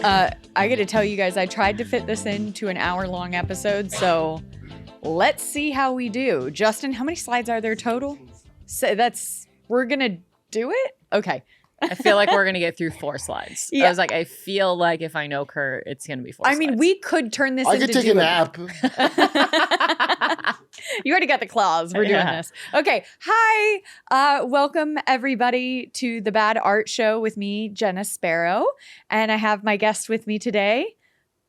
I got to tell you guys, I tried to fit this into an hour-long episode, so let's see how we do. Justin, how many slides are there total? So we're going to do it? Okay. I feel like we're going to get through 4 slides. Yeah. I was like, I feel like if I know Kurt, it's going to be 4 slides. I mean, we could turn this into... I could take a nap. You already got the claws. We're doing this. Okay. Hi. Welcome, everybody, to the Bad Art Show with me, Jenna Sparrow. And I have my guest with me today,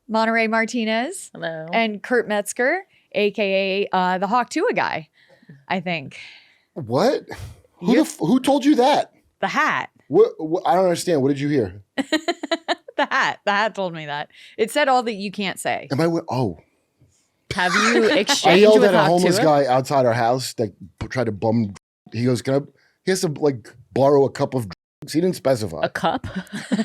Monarey Martinez. Hello. And Kurt Metzger, a.k.a. the Hawk Tua guy, I think. What? Who told you that? The hat. What? I don't understand. What did you hear? The hat. The hat told me that. It said all that you can't say. Am I? Oh. Have you I exchanged yelled with at a Hawk homeless Tua? guy outside our house that tried to bum. He goes, "Can I?" He has to like borrow a cup of drugs. He didn't specify. A cup?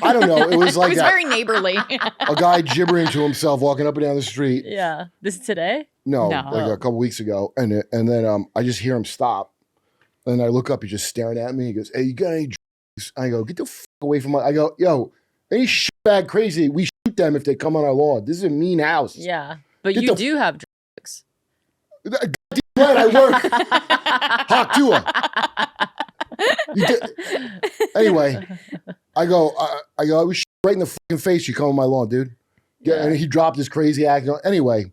I don't know. It was like It was very neighborly. a guy gibbering to himself walking up and down the street. Yeah. This is today? No, No. like a couple weeks ago, and then I just hear him stop, and I look up. He's just staring at me. He goes, "Hey, you got any drugs?" I go, "Get the fuck away from my." I go, "Yo, any shitbag crazy? We shoot them if they come on our lawn. This is a mean house." Yeah. But Get you the do have drugs. Goddamn right, I work. Hawk Tua. Anyway, I go, I was shit right in the fucking face. You come on my lawn, dude. Yeah. And he dropped his crazy act. Anyway,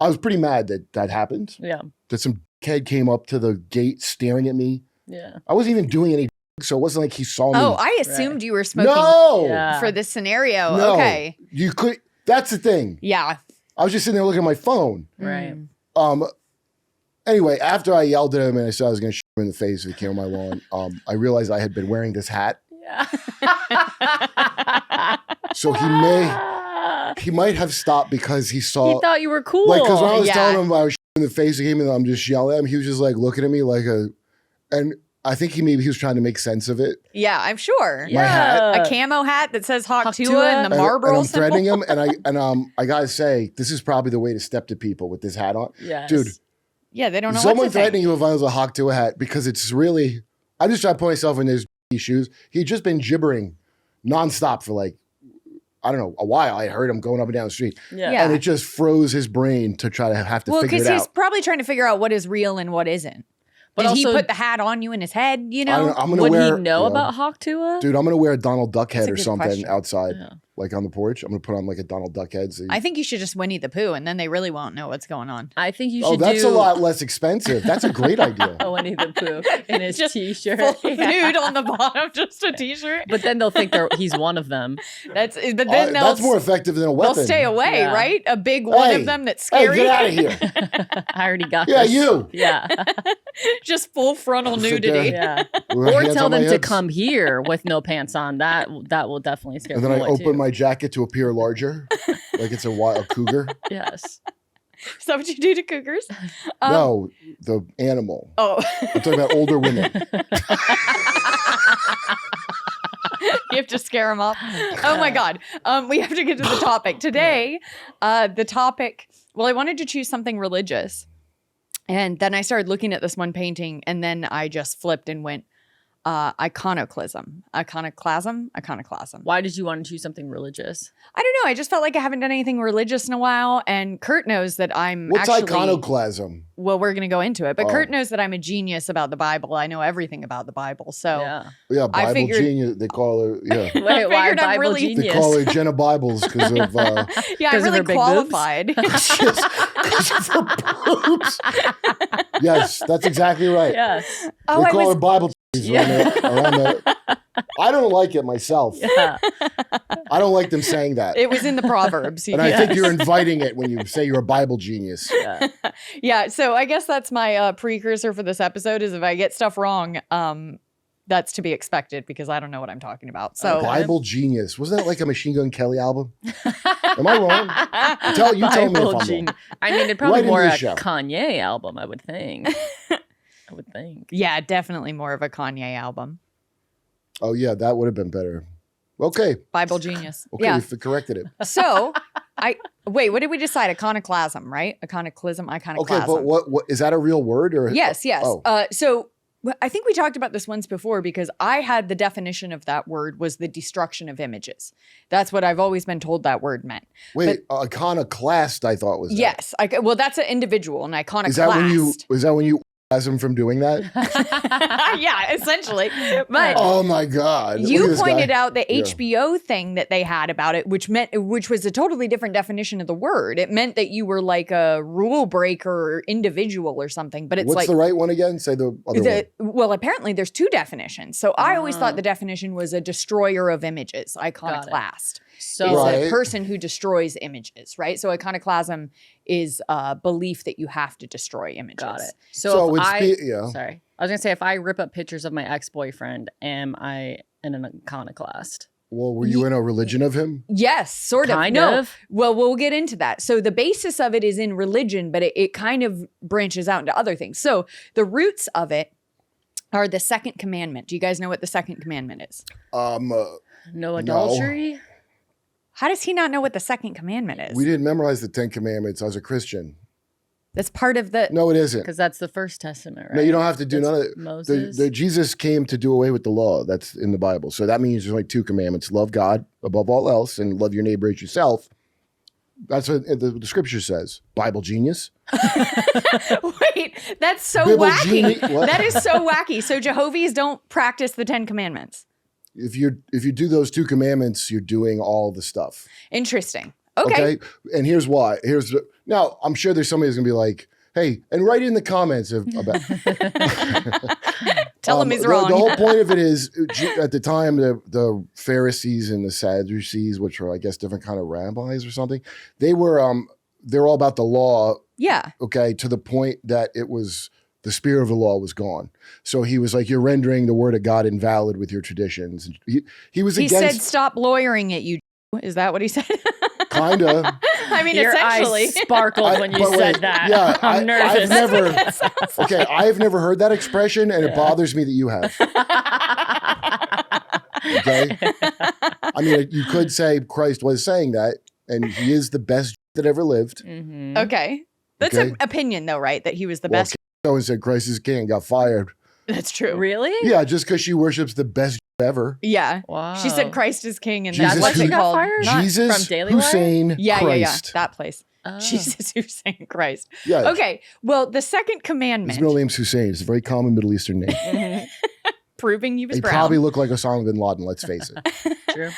I was pretty mad that happened. Yeah. That some kid came up to the gate staring at me. Yeah. I wasn't even doing any, so it wasn't like he saw me. Oh, I assumed you were smoking No. Yeah. for this scenario. No. Okay. You could. That's the thing. Yeah. I was just sitting there looking at my phone. Right. Anyway, after I yelled at him and I said I was going to shoot him in the face if he came on my lawn, I realized I had been wearing this hat. Yeah. So he might have stopped because he saw. He thought you were cool. Like, because when I was Yeah. telling him I was shooting in the face, he came and I'm just yelling at him. He was just like looking at me like and I think he was trying to make sense of it. Yeah, I'm sure. My hat. A camo hat that says Hawk Hawk Tua Tua. and the And Marlboro I'm symbol. threatening him, and I gotta say, this is probably the way to step to people with this hat on. Yes. Dude, Yeah, they don't know someone what to say. threatening you if I was a Hawk Tua hat because it's really. I just try to put myself in his shoes. He'd just been gibbering nonstop for like, I don't know, a while. I heard him going up and down the street, Yeah. Yeah. and it just froze his brain to try to have to Well, figure because it he's out. probably trying to figure out what is real and what isn't. But Did he also- put the hat on you in his head, you I know? don't- I'm gonna Would wear, he know yeah. about Hawk Tua? Dude, I'm gonna wear a Donald Duck That's head a or good something question. outside, Yeah. like on the porch. I'm gonna put on like a Donald Duck head. So I think you should just Winnie the Pooh, and then they really won't know what's going on. I think you oh, should that's do a lot less expensive. That's a great idea. a Winnie the Pooh in his Just t-shirt. Full nude on the bottom, just a t-shirt. But then they'll think he's one of them. But then they'll That's more effective than a they'll weapon. stay away, Yeah. right? A big one Hey, of them that's Hey, scary. get out of here. I already got Yeah, this. you. Yeah. Just full frontal Sit there. nudity. Yeah. With Or hands tell on my them to hips. come here with no pants on. That will definitely scare And then them I away open too. my jacket to appear larger, like it's a cougar. Yes. Is that what you do to cougars? No, the animal. Oh. I'm talking about older women. You have to scare them off. Oh my God. We have to get to the topic. Today, the topic, well, I wanted to choose something religious. And then I started looking at this one painting, and then I just flipped and went, iconoclasm. Iconoclasm? Iconoclasm. Why did you want to choose something religious? I don't know. I just felt like I haven't done anything religious in a while. And Kurt knows that I'm What's actually... iconoclasm? Well, we're going to go into it. But Oh. Kurt knows that I'm a genius about the Bible. I know everything about the Bible. So Yeah. Yeah, I Bible figured- genius. They call her. Yeah, Wait, why figured I'm Bible really- they genius? call her Jenna Bibles because of. yeah, I'm 'Cause of really her big boobs? qualified. Because of her boobs. Yes, that's exactly right. Yes. Oh, They I call was her Bible tees around the. I don't like it myself. Yeah. I don't like them saying that. It was in the Proverbs. And I yes. think you're inviting it when you say you're a Bible genius. Yeah. Yeah, so I guess that's my precursor for this episode is if I get stuff wrong, that's to be expected because I don't know what I'm talking about. So Bible genius. Wasn't that like a Machine Gun Kelly album? Am I wrong? Tell me if Bible I'm wrong. genius. I mean, it'd probably Right into more the a show. Kanye album, I would think. I would think. yeah, definitely more of a Kanye album. Oh, yeah, that would have been better. Okay. Bible genius. Okay, Yeah. we corrected it. So wait, what did we decide? Iconoclasm, right? Iconoclasm, iconoclasm. Okay, but what is that a real word or? Yes, yes. Oh. So I think we talked about this once before because I had the definition of that word was the destruction of images. That's what I've always been told that word meant. Wait, iconoclast, I thought was that. Yes. Well, that's an individual, an iconoclast. Is that when you him from doing that? Yeah, essentially. But oh my God. you pointed out the HBO thing that they had about it, which was a totally different definition of the word. It meant that you were like a rule breaker or individual or something. But it's what's like the right one again? Say the other one. Well, apparently there's two definitions. So I always thought the definition was a destroyer of images, iconoclast. So is a person who destroys images, right? So iconoclasm is a belief that you have to destroy images. Got it. So if it's sorry, I was gonna say if I rip up pictures of my ex-boyfriend, am I an iconoclast? Well, were you in a religion of him? Yes, sort of. Kind of. Well, we'll get into that. So the basis of it is in religion, but it kind of branches out into other things. So the roots of it are the second commandment. Do you guys know what the second commandment is? No adultery? How does he not know what the second commandment is? We didn't memorize the 10 Commandments. I was a Christian. That's part of the... No, it isn't. Because that's the first testament, right? No, you don't have to do That's none of it. Moses. Jesus came to do away with the law. That's in the Bible. So that means there's only 2 commandments. Love God above all else and love your neighbor as yourself. That's what the scripture says. Bible genius. Wait, that's so Bible wacky. What? That is so wacky. So Jehovah's don't practice the 10 commandments. If you do those 2 commandments, you're doing all the stuff. Interesting. Okay. And here's why. Now I'm sure there's somebody who's gonna be like, hey, and write in the comments about. Tell him he's wrong. The whole point of it is, at the time, the Pharisees and the Sadducees, which are I guess different kind of rabbis or something, they're all about the law. Yeah. Okay, to the point that it was. The spirit of the law was gone. So he was like, you're rendering the word of God invalid with your traditions. He was He against... said, stop lawyering it, you... Is that what he said? Kind of. I mean, Your essentially. eyes sparkled when you said that. Yeah, I'm nervous. I've never heard that expression, and it bothers me that you have. Okay? I mean, you could say Christ was saying that, and he is the best that ever lived. Mm-hmm. Okay. That's an opinion, though, right? That he was the best. Someone said Christ is king, got fired. That's true. Really? Yeah, just because she worships the best ever. Yeah. Wow. She said Christ is king, and Jesus that's what's it got called? fired? Jesus, from Daily Hussein, Yeah, Christ. That place. Oh. Jesus, Hussein, Christ. Yeah. Okay. Well, the second commandment. His middle name's Hussein. It's a very common Middle Eastern name. Proving he was He brown. probably looked like Osama bin Laden, let's face it. True.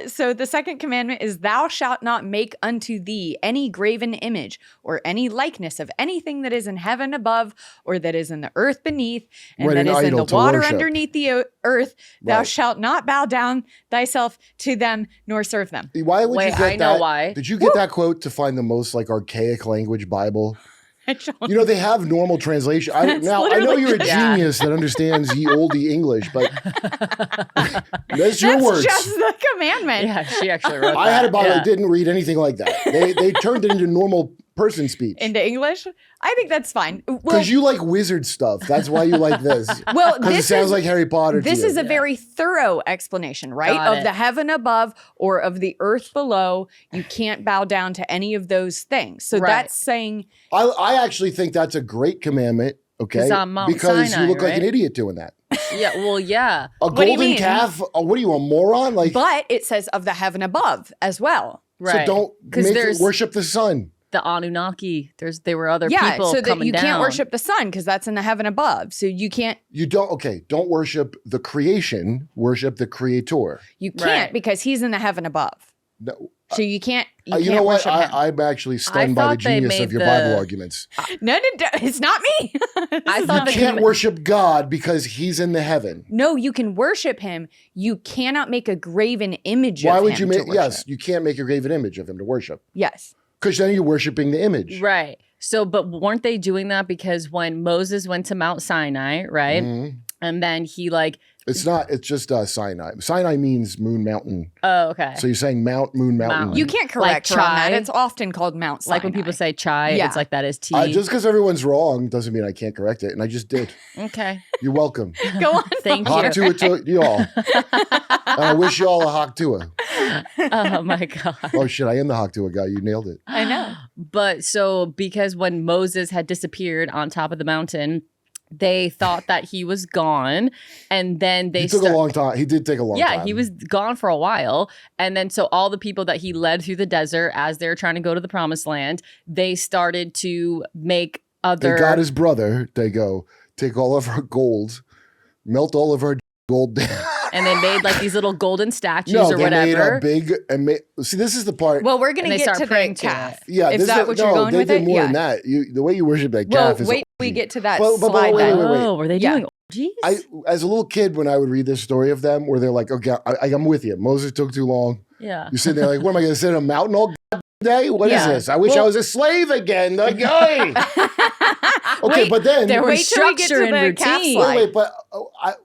So the second commandment is thou shalt not make unto thee any graven image or any likeness of anything that is in heaven above or that is in the earth beneath and Right, that an is in idol the to water worship. underneath the earth. Thou Right. shalt not bow down thyself to them nor serve them. Why would Wait, you get I know that? why. Did you get that quote to find the most like archaic language Bible? I don't You know, they have normal translation. That's I know literally- you're a Yeah. genius that understands ye olde English, but that's your That's words. just the commandment. Yeah, she actually wrote that. I had a Bible Yeah. that didn't read anything like that. They turned it into normal person speech. Into English? I think that's fine. Well, Because you like wizard stuff. That's why you like this. well Because it this sounds is like Harry Potter to This you. is a very thorough explanation, right? Got Of it. the heaven above or of the earth below. You can't bow down to any of those things. So Right. that's saying, I actually think that's a great commandment. Okay, It's on Mount because Sinai, you look like an right? idiot doing that. Yeah, well, yeah. A do you golden mean? calf. What are you, a moron? Like, but it says of the heaven above as well. Right. so don't 'Cause make there's- worship the sun. The Anunnaki, there were other Yeah, people so that coming you down. can't worship the sun because that's in the heaven above. So you can't Don't worship the creation. Worship the creator. Right. because he's in the heaven above. No, So you can't you can't know what? worship him. I'm actually stunned by the thought they genius of made your the- Bible arguments. No, it's not me. I You thought the can't worship God because he's in the heaven. No, you can worship him. You cannot make a graven image Why of would him you to make? worship. Yes, you can't make a graven image of him to worship Yes. because then you're worshiping the image. Right. So, but weren't they doing that because when Moses went to Mount Sinai, right? Mhm. And then he It's not. It's just Sinai. Sinai means Moon Mountain. oh, okay. So you're saying Moon Mountain. Mountain. You can't correct Like her on that. chai? It's often called Mount Sinai. Like when people say chai, Yeah. it's like that is tea. Just because everyone's wrong doesn't mean I can't correct it, and I just did. okay. You're welcome. Go on. Thank Hawk you. to y'all. And I wish y'all a Hawk Tua. Oh my God. Oh shit, I am the Hawk Tua guy. You nailed it. I know. But so because when Moses had disappeared on top of the mountain, they thought that he was gone, and then they He took a long time. He did take a long time. Yeah, he was gone for a while. And then so all the people that he led through the desert as they were trying to go to the promised land, they started to make other... They got his brother. They go, take all of our gold, melt all of our gold down. And they made like these little golden statues No, or they whatever. made a big... See, this is the part... Well, we're going And to they get start to the praying to calf. it. Yeah, Is this that what you're going they with did it? more Yeah. than that. The way you worship that Well, calf is wait till we orgy. get to that But slide. wait, though. wait. Oh, were they Yeah. doing orgies? As a little kid, when I would read this story of them, where they're like, okay, I'm with you. Moses took too long. Yeah. You're sitting there like, what am I going to sit on a mountain all day? What is Yeah. this? I wish I was a slave again. Like, hey. Okay, Wait, but then... there Wait was till we get to structure and the calf routine. slide. Wait, but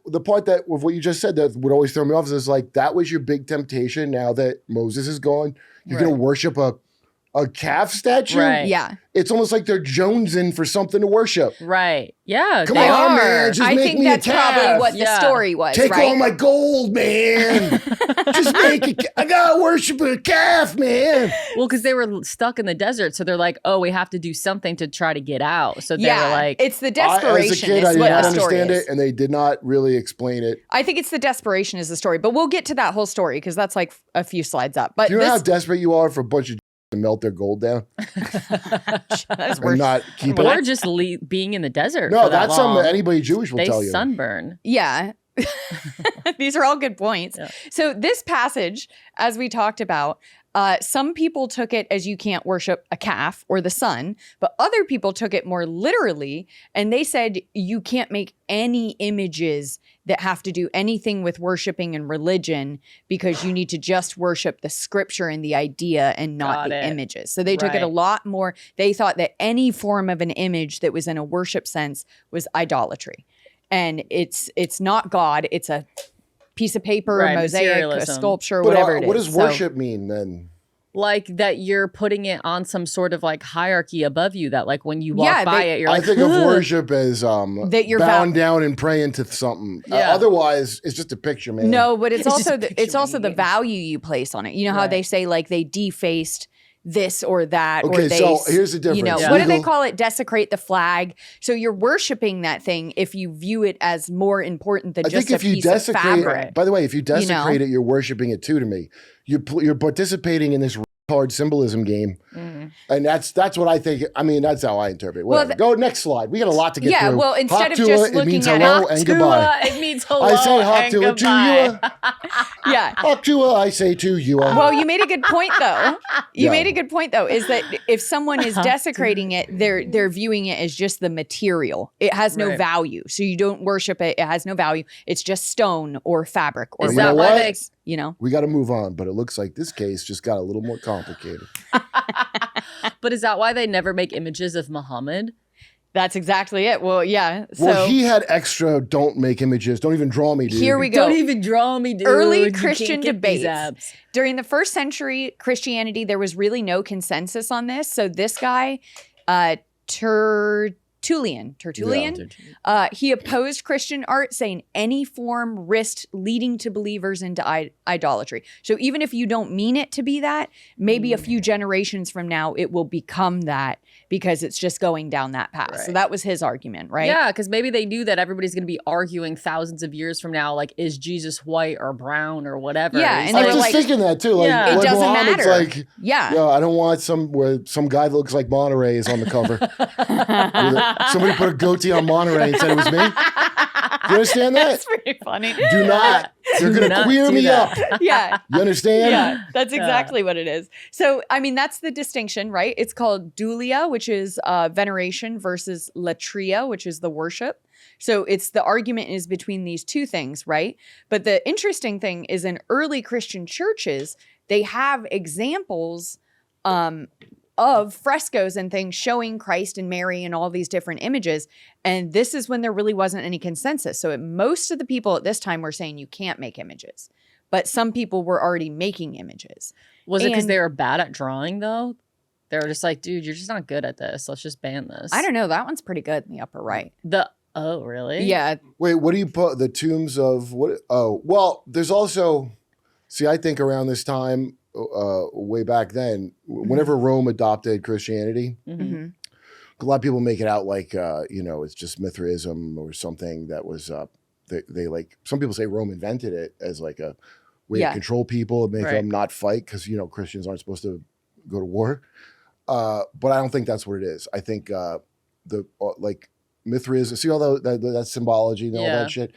the part of what you just said that would always throw me off is like, that was your big temptation now that Moses is gone. You're going to worship a calf statue? Right. Yeah. It's almost like they're jonesing for something to worship. Right. Yeah. Come they on, are. man. Just I make think me a that's probably calf. what the Yeah. story was, Take right? all my gold, man. Just make it. I got to worship a calf, man. Well, because they were stuck in the desert. So they're like, oh, we have to do something to try to get out. So they were like, it's the As a desperation kid, I is did what not the story understand is. it, and they did not really explain it. I think it's the desperation is the story, but we'll get to that whole story because that's like a few slides up. But Do you know how this, desperate you are for a bunch of to melt their gold down that's and worse. not keep or it? just being in the desert. No, for that that's long. something anybody Jewish will They tell you. sunburn. Yeah. These are all good points. Yeah. So this passage, as we talked about, some people took it as you can't worship a calf or the sun, but other people took it more literally, and they said you can't make any images that have to do anything with worshiping and religion because you need to just worship the scripture and the idea and not Got the it. images. So they took it a Right. lot more. They thought that any form of an image that was in a worship sense was idolatry. And it's not God, it's a piece of paper, Right, a mosaic, a materialism. sculpture, But whatever it is. what does So- worship mean then? Like that you're putting it on some sort of like hierarchy above you that like when you walk Yeah, by they- it, you're I like, think of "Ugh." worship as That you're bowing down and praying to something. Yeah. Otherwise, it's just a picture, man. No, but it's It's also just it's also the picture-making. value you place on it. You know how Right. they say like they defaced this or that, Okay, or they, so here's the you know, difference. what do they Legal- call it? Desecrate the flag. So you're worshiping that thing if you view it as more important than I just think a if you piece of desecrate, fabric. by the way, if you desecrate know? it, you're worshiping it too. To me, you're participating in this hard symbolism game, Mm. and that's what I think. I mean, that's how I interpret it. Well, Whatever. Go next slide. We got a lot to get Yeah, through. well, instead of Haktua, just it looking means at hello and goodbye. It means hello I say and Haktua to goodbye. you. Yeah. Haktua, I say to you. Well, you made a good point though. You Yeah. made a good point though, is that if someone is desecrating it, they're viewing it as just the material. It has no Right. value. So you don't worship it. It has no value. It's just stone or fabric or Is You know whatever what? it is, you know? We got to move on, but it looks like this case just got a little more complicated. But is that why they never make images of Muhammad? That's exactly it. Well, yeah. So Well, he had extra. Don't make images. Don't even draw me, dude. here we go. Don't even draw me, dude. Early You can't Christian get these debates. apps. During the first century Christianity, there was really no consensus on this. So this guy, Tertullian, he opposed Christian art, saying any form risked leading to believers into idolatry. So even if you don't mean it to be that, maybe a few generations from now, it will become that because it's just going down that path. So Right. that was his argument, right? Yeah, because maybe they knew that everybody's going to be arguing thousands of years from now, like, is Jesus white or brown or whatever? Yeah, He's and I they was were just like- thinking that too. Like, Yeah. It like doesn't Muhammad's matter. like, Yeah. yo, I don't want some guy that looks like Monterey is on the cover. Somebody put a goatee on Monterey and said it was me. Do you understand that? That's pretty funny. Do not. You're Do going to not queer do me that. up. Yeah. You understand? Yeah, that's exactly what it is. So, I mean, that's the distinction, right? It's called dulia, which is veneration, versus latria, which is the worship. So it's the argument is between these two things, right? But the interesting thing is in early Christian churches, they have examples of frescoes and things showing Christ and Mary and all these different images. And this is when there really wasn't any consensus. So most of the people at this time were saying you can't make images, but some people were already making images. Was it because And- they were bad at drawing, though? They were just like, dude, you're just not good at this. Let's just ban this. I don't know. That one's pretty good in the upper right. Oh, really? Yeah. Wait, what do you put? The tombs of what? Oh, well, there's also, see, I think around this time, way back then, whenever Rome adopted Christianity, Mm-hmm. Mhm. a lot of people make it out like it's just Mithraism or something that was they like, some people say Rome invented it as like a way to control people and make them not fight because Christians aren't supposed to go to war. But I don't think that's what it is. I think like Mithraism, see all that symbology and all that shit.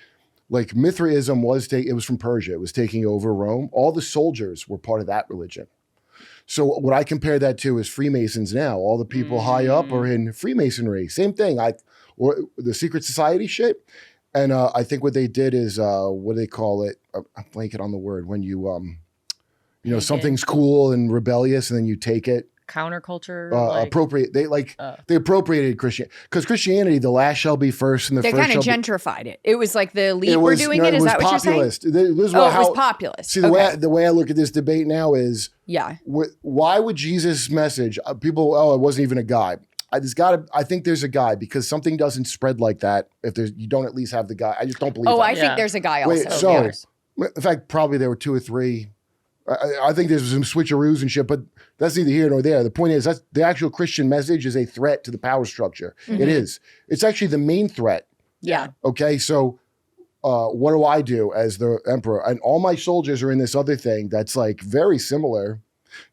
Like Mithraism it was from Persia. It was taking over Rome. All the soldiers were part of that religion. So what I compare that to is Freemasons now. All the people high up are in Freemasonry. Same thing. Or the secret society shit. And I think what they did is what do they call it? I'm blanking on the word when you something's cool and rebellious, and then you take it. Counterculture, appropriate. They appropriated Christianity because Christianity, the last shall be first, and the they first kind of gentrified it. It was like the elite were doing it. Is that what populist. you're saying? It was populist. See, the way I look at this debate now is, why would Jesus' message? People, it wasn't even a guy. I think there's a guy because something doesn't spread like that if you don't at least have the guy. I just don't believe. I think there's a guy also. Wait, in fact, probably there were 2 or 3. I think there's some switcheroos and shit, but that's neither here nor there. The point is that the actual Christian message is a threat to the power structure. Mm-hmm. It is. It's actually the main threat. Yeah. Okay, so what do I do as the emperor? And all my soldiers are in this other thing that's like very similar.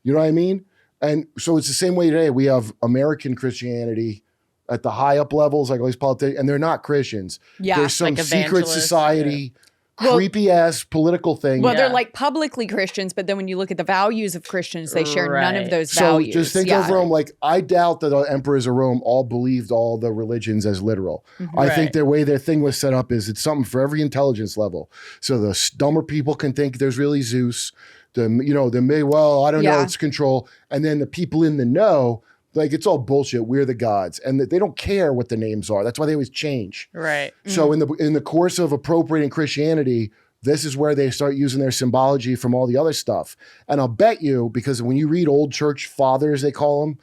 You know what I mean? And so it's the same way today. We have American Christianity at the high up levels, like all these politicians, and they're not Christians. Yeah. There's some secret society. Creepy ass political thing. Well, they're like publicly Christians, but then when you look at the values of Christians, they share none of those values. So just think of Rome. Like, I doubt that the emperors of Rome all believed all the religions as literal. Mm-hmm. I think the way their thing was set up is it's something for every intelligence level. So the dumber people can think there's really Zeus. I don't know, it's control. And then the people in the know, like, it's all bullshit. We're the gods. And they don't care what the names are. That's why they always change. Right. So in the course of appropriating Christianity, this is where they start using their symbology from all the other stuff. And I'll bet you, because when you read old church fathers, they call them,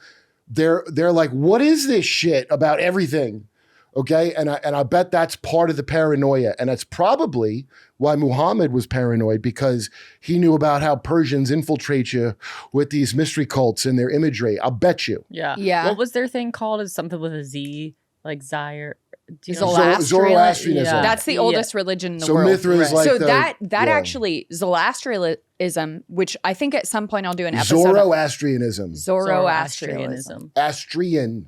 they're like, what is this shit about everything? Okay. And I bet that's part of the paranoia. And that's probably why Muhammad was paranoid, because he knew about how Persians infiltrate you with these mystery cults and their imagery. I'll bet you. Yeah. Yeah. What was their thing called? Is something with a Z, like Zyre? Zoroastrianism. Yeah. That's the oldest religion in the world. Mithra is like actually Zoroastrianism, which I think at some point I'll do an episode. Zoroastrianism. Astrian.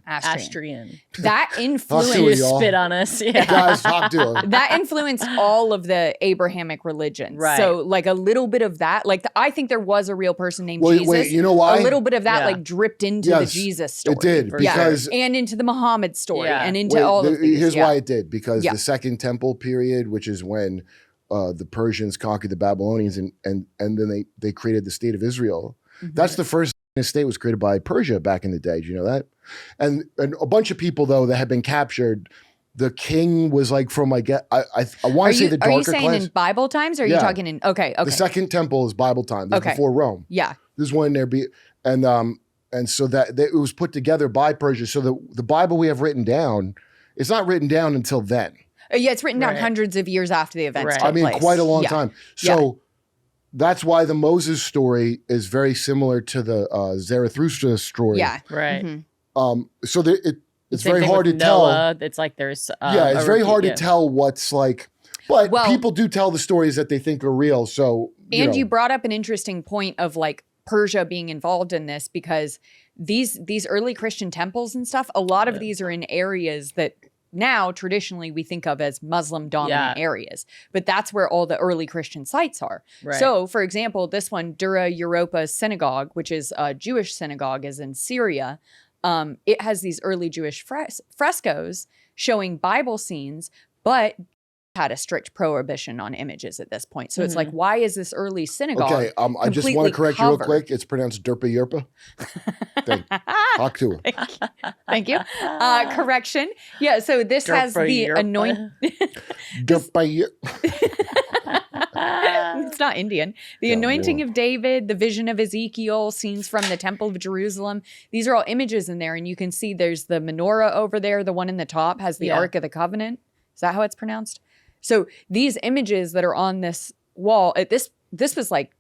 That influenced. You spit on us. Yeah. Guys, talk to him. That influenced all of the Abrahamic religions. Right. So like a little bit of that, like I think there was a real person named Jesus. Wait, you know why? A little bit of that like dripped into the Jesus story. It did, because and into the Muhammad story and into all of these. Here's why it did, because the Second Temple period, which is when the Persians conquered the Babylonians and then they created the state of Israel. Mm-hmm. That's the first state was created by Persia back in the day. Do you know that? And a bunch of people, though, that had been captured, the king was like from, I want to say the darker class. Are you saying in Bible times, or are you talking in, okay. The Second Temple is Bible time. This is before Rome. Yeah. This is when and so that it was put together by Persia. So the Bible we have written down, it's not written down until then. Yeah, it's written down hundreds of years after the events took place. Quite a long time. So that's why the Moses story is very similar to the Zarathustra story. Yeah, right. Mm-hmm. So it's very hard to tell. It's like there's it's very hard to tell what's like. But people do tell the stories that they think are real. So you brought up an interesting point of like Persia being involved in this, because these early Christian temples and stuff, a lot of these are in areas that now traditionally we think of as Muslim dominant areas, but that's where all the early Christian sites are. Right. So for example, this one, Dura Europa Synagogue, which is a Jewish synagogue, is in Syria. It has these early Jewish frescoes showing Bible scenes, but had a strict prohibition on images at this point. So it's like, why is this early synagogue? Okay, I just want to correct you real quick. It's pronounced Durpa Yurpa. Talk to her. Thank you. Correction. Yeah, so this has the anointing. Durpa It's not Indian. The anointing of David, the vision of Ezekiel, scenes from the Temple of Jerusalem. These are all images in there, and you can see there's the menorah over there. The one in the top has the Ark of the Covenant. Is that how it's pronounced? So these images that are on this wall, this was like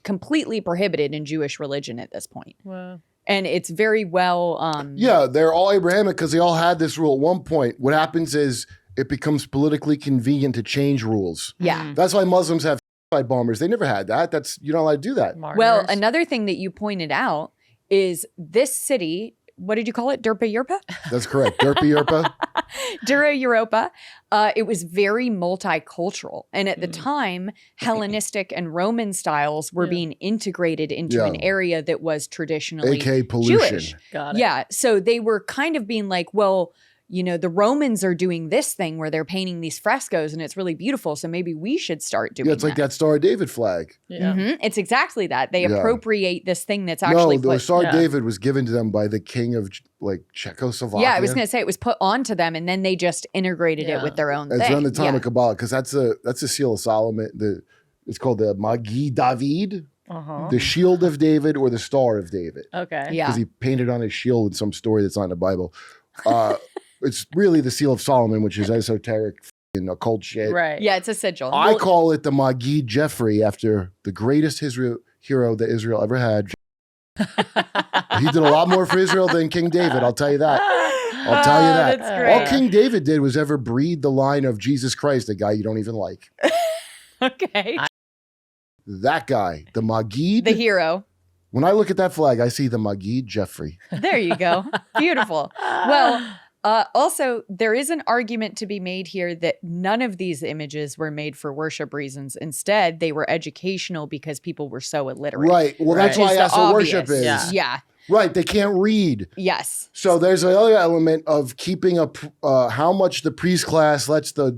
completely prohibited in Jewish religion at this point. Wow. And it's very well. Yeah, they're all Abrahamic because they all had this rule at one point. What happens is it becomes politically convenient to change rules. Yeah. That's why Muslims have suicide bombers. They never had that. You're not allowed to do that. Martyrs. Well, another thing that you pointed out is this city. What did you call it? Durpa Yurpa? That's correct. Durpa Yurpa. Dura Europa. It was very multicultural. And at the time, Hellenistic and Roman styles were being integrated into an area that was traditionally AK pollution. Jewish. Got it. Yeah. So they were kind of being like, well, you know, the Romans are doing this thing where they're painting these frescoes and it's really beautiful. So maybe we should start doing Yeah, it's like that Star of David flag. Yeah. It's exactly that. They Yeah. appropriate this thing that's actually No, the Star of yeah. David was given to them by the king of like Czechoslovakia. Yeah, I was going to say it was put onto them and then they just integrated it with their own It's thing. around the time Yeah. of Kabbalah because that's a seal of Solomon. It's called the Magi David, Uh-huh. the shield of David or the Star of David. Okay. Yeah. Because he painted on his shield in some story that's not in the Bible. It's really the seal of Solomon, which is esoteric and occult shit. Right. Yeah, it's a sigil. I call it the Magi Jeffrey after the greatest hero that Israel ever had. He did a lot more for Israel than King David, I'll tell you that. I'll tell you that. That's great. All King David did was ever breed the line of Jesus Christ, a guy you don't even like. Okay. That guy, the Magid. The hero. When I look at that flag, I see the Magid Jeffrey. There you go. Beautiful. Well, also, there is an argument to be made here that none of these images were made for worship reasons. Instead, they were educational because people were so illiterate. Right. Well, that's Right. why Is I asked the what worship obvious. is. Yeah. Yeah. Right. They can't read. Yes. So there's another element of keeping how much the priest class lets the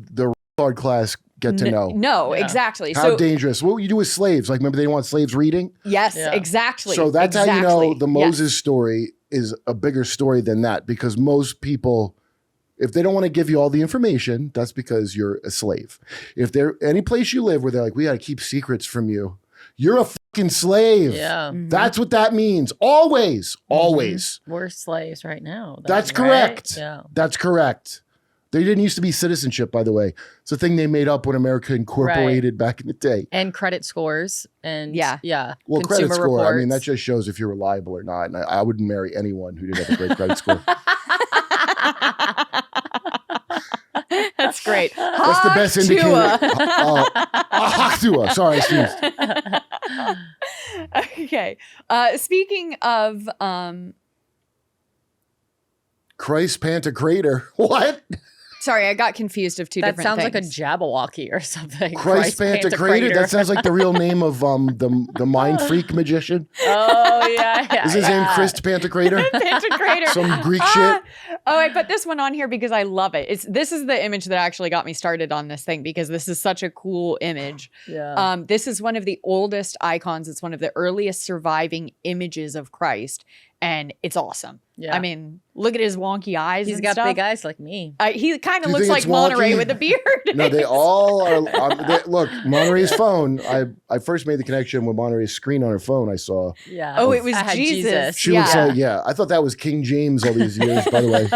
retard class get to know. No, Yeah. exactly. How So dangerous. What would you do with slaves? Like, remember they didn't want slaves reading? yes, Yeah. exactly. So that's how you know the Yes. Moses story is a bigger story than that because most people, if they don't want to give you all the information, that's because you're a slave. If there any place you live where they're like, we got to keep secrets from you, you're a fucking slave. Yeah. Mhm. That's what that means. Always. Always. We're slaves right now. then, That's right? correct. Yeah. That's correct. There didn't used to be citizenship, by the way. It's a thing they made up when America incorporated back in the day. And credit scores and Yeah. Well, consumer credit score, I mean, that reports. just shows if you're reliable or not. And I wouldn't marry anyone who didn't have a great credit score. That's great. That's the best indicator. Haktua. Sorry, I sneezed. Okay. Speaking of Christ Pantocrator. What? sorry, I got confused of two That different sounds things. like a Jabberwocky or something. Christ Pantocrator? That sounds like the real name of the mind freak magician. Oh, yeah. Is his name Chris Pantocrator? Pantocrator. Some Greek shit? Oh, I put this one on here because I love it. This is the image that actually got me started on this thing because this is such a cool image. Yeah. This is one of the oldest icons. It's one of the earliest surviving images of Christ, and it's awesome. Yeah. I mean, look at his wonky eyes. He's and got stuff. big eyes like me. He kind Do of you looks think like it's Monterey wonky? with a beard. No, they all are. Look, Monterey's phone. I first made the connection with Monterey's screen on her phone. I saw. Yeah. Oh, it was I had Jesus. She looks like, yeah. I thought that was King James all these years, by the way.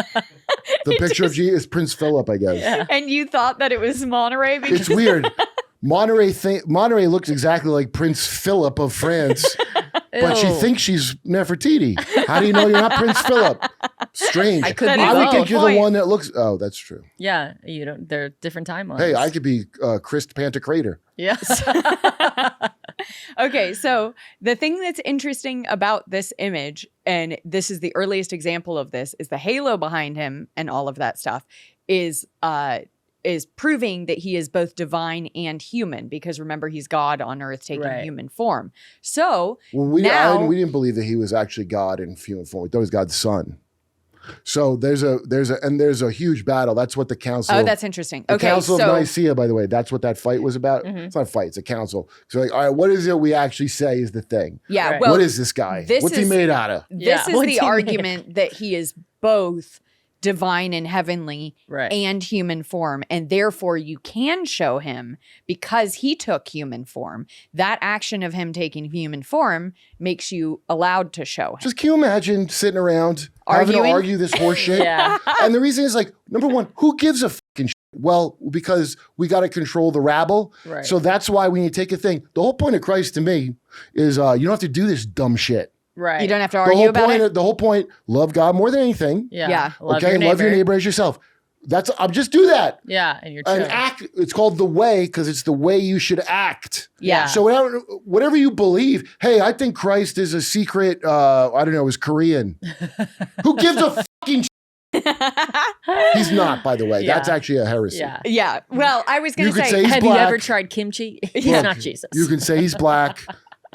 The picture of Jesus is Prince Philip, I guess. Yeah. And you thought that it was Monterey because It's weird. Monterey looks exactly like Prince Philip of France, but she Ew. thinks she's Nefertiti. How do you know you're not Prince Philip? Strange. I could That be is I would a think good you're point. the one that looks. Oh, that's true. Yeah. You don't. They're different timelines. Hey, I could be Chris Pantocrator. Yes. Okay, so the thing that's interesting about this image, and this is the earliest example of this, is the halo behind him and all of that stuff is proving that he is both divine and human, because remember, he's God on earth taking Right. human form. So Well, we didn't believe that he was actually God in human form. We thought he was God's son. So there's a huge battle. That's what the council. oh, that's interesting. The Okay, Council so of Nicaea, by the way, that's what that fight was about. Mhm. It's not a fight; it's a council. So, like, all right, what is it we actually say is the thing? yeah, Right. well, What is this guy? this What's he is- made out of? this Yeah. is What's the he made? argument that he is both divine and heavenly Right. and human form, and therefore you can show him because he took human form. That action of him taking human form makes you allowed to show him. Just can you imagine sitting around having Arguing? to argue this horse shit? Yeah. And the reason is like, number one, who gives a fucking shit? Well, because we got to control the rabble. Right. So that's why we need to take a thing. The whole point of Christ to me is you don't have to do this dumb shit. Right. You don't have to argue about it. The whole point, love God more than anything. Yeah. Love your neighbor as yourself. Just do that. Yeah, and you're and chill. act. It's called the way because it's the way you should act. Yeah. So whatever you believe, hey, I think Christ is a secret. I don't know, is Korean. Who gives a fucking? He's not, by the way. Yeah. That's actually a heresy. Yeah. Yeah. Well, I was going You to could say, say he's have black. you ever tried kimchi? He's Look, not Jesus. You can say he's black.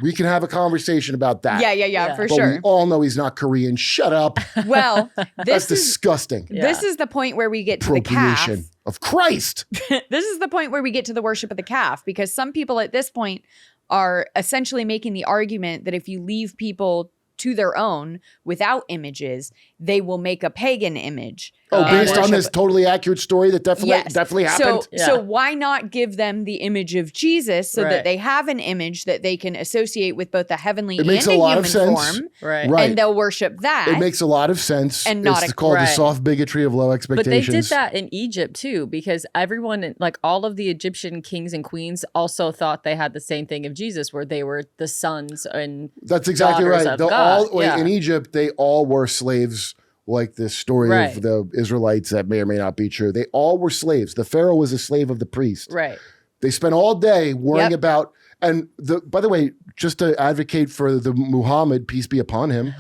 We can have a conversation about that. yeah, for But sure. we all know he's not Korean. Shut up. Well, That's disgusting. this is the point where we get to the calf. Appropriation of Christ. This is the point where we get to the worship of the calf, because some people at this point are essentially making the argument that if you leave people to their own without images, they will make a pagan image. Oh, and based on worship- this totally accurate story that definitely happened. So why not give them the image of Jesus so that they have an image that they can associate with both the heavenly and the human form, Right. Right. and they'll worship that. It makes a lot of sense. And not it's a- called the Right. soft bigotry of low But expectations. they did that in Egypt too, because everyone, like all of the Egyptian kings and queens, also thought they had the same thing of Jesus, where they were the sons and That's exactly daughters right. of They'll God. all, Yeah. In Egypt, they all were slaves, like this story Right. of the Israelites that may or may not be true. They all were slaves. The Pharaoh was a slave of the priest. Right. They spent all day worrying Yep. about, and by the way, just to advocate for the Muhammad, peace be upon him,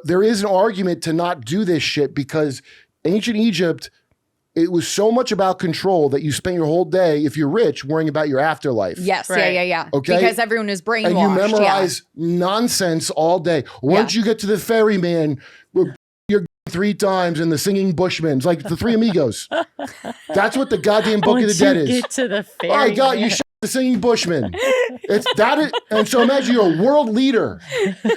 there is an argument to not do this shit because ancient Egypt, it was so much about control that you spent your whole day, if you're rich, worrying about your afterlife. Yes, Right. yeah. Okay. Because everyone is brainwashed. And you memorize nonsense all day. Once you get to the ferryman, you're 3 times and the singing Bushmen, like the Three Amigos. That's what the goddamn Book of the Dead is. Get to the Oh, I got you. The singing Bushmen. It's that. And so imagine you're a world leader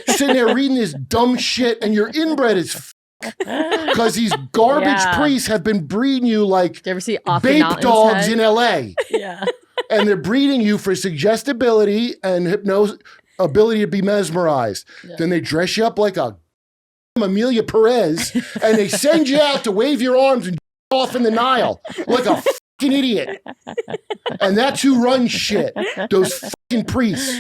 sitting there reading this dumb shit, and you're inbred as because these garbage priests have been breeding you like Do you ever see babe dogs in LA. Yeah. And they're breeding you for suggestibility and hypnosis, ability to be mesmerized. Yeah. Then they dress you up like a Amelia Perez, and they send you out to wave your arms and off in the Nile like a fucking idiot. And that's who runs shit. Those fucking priests.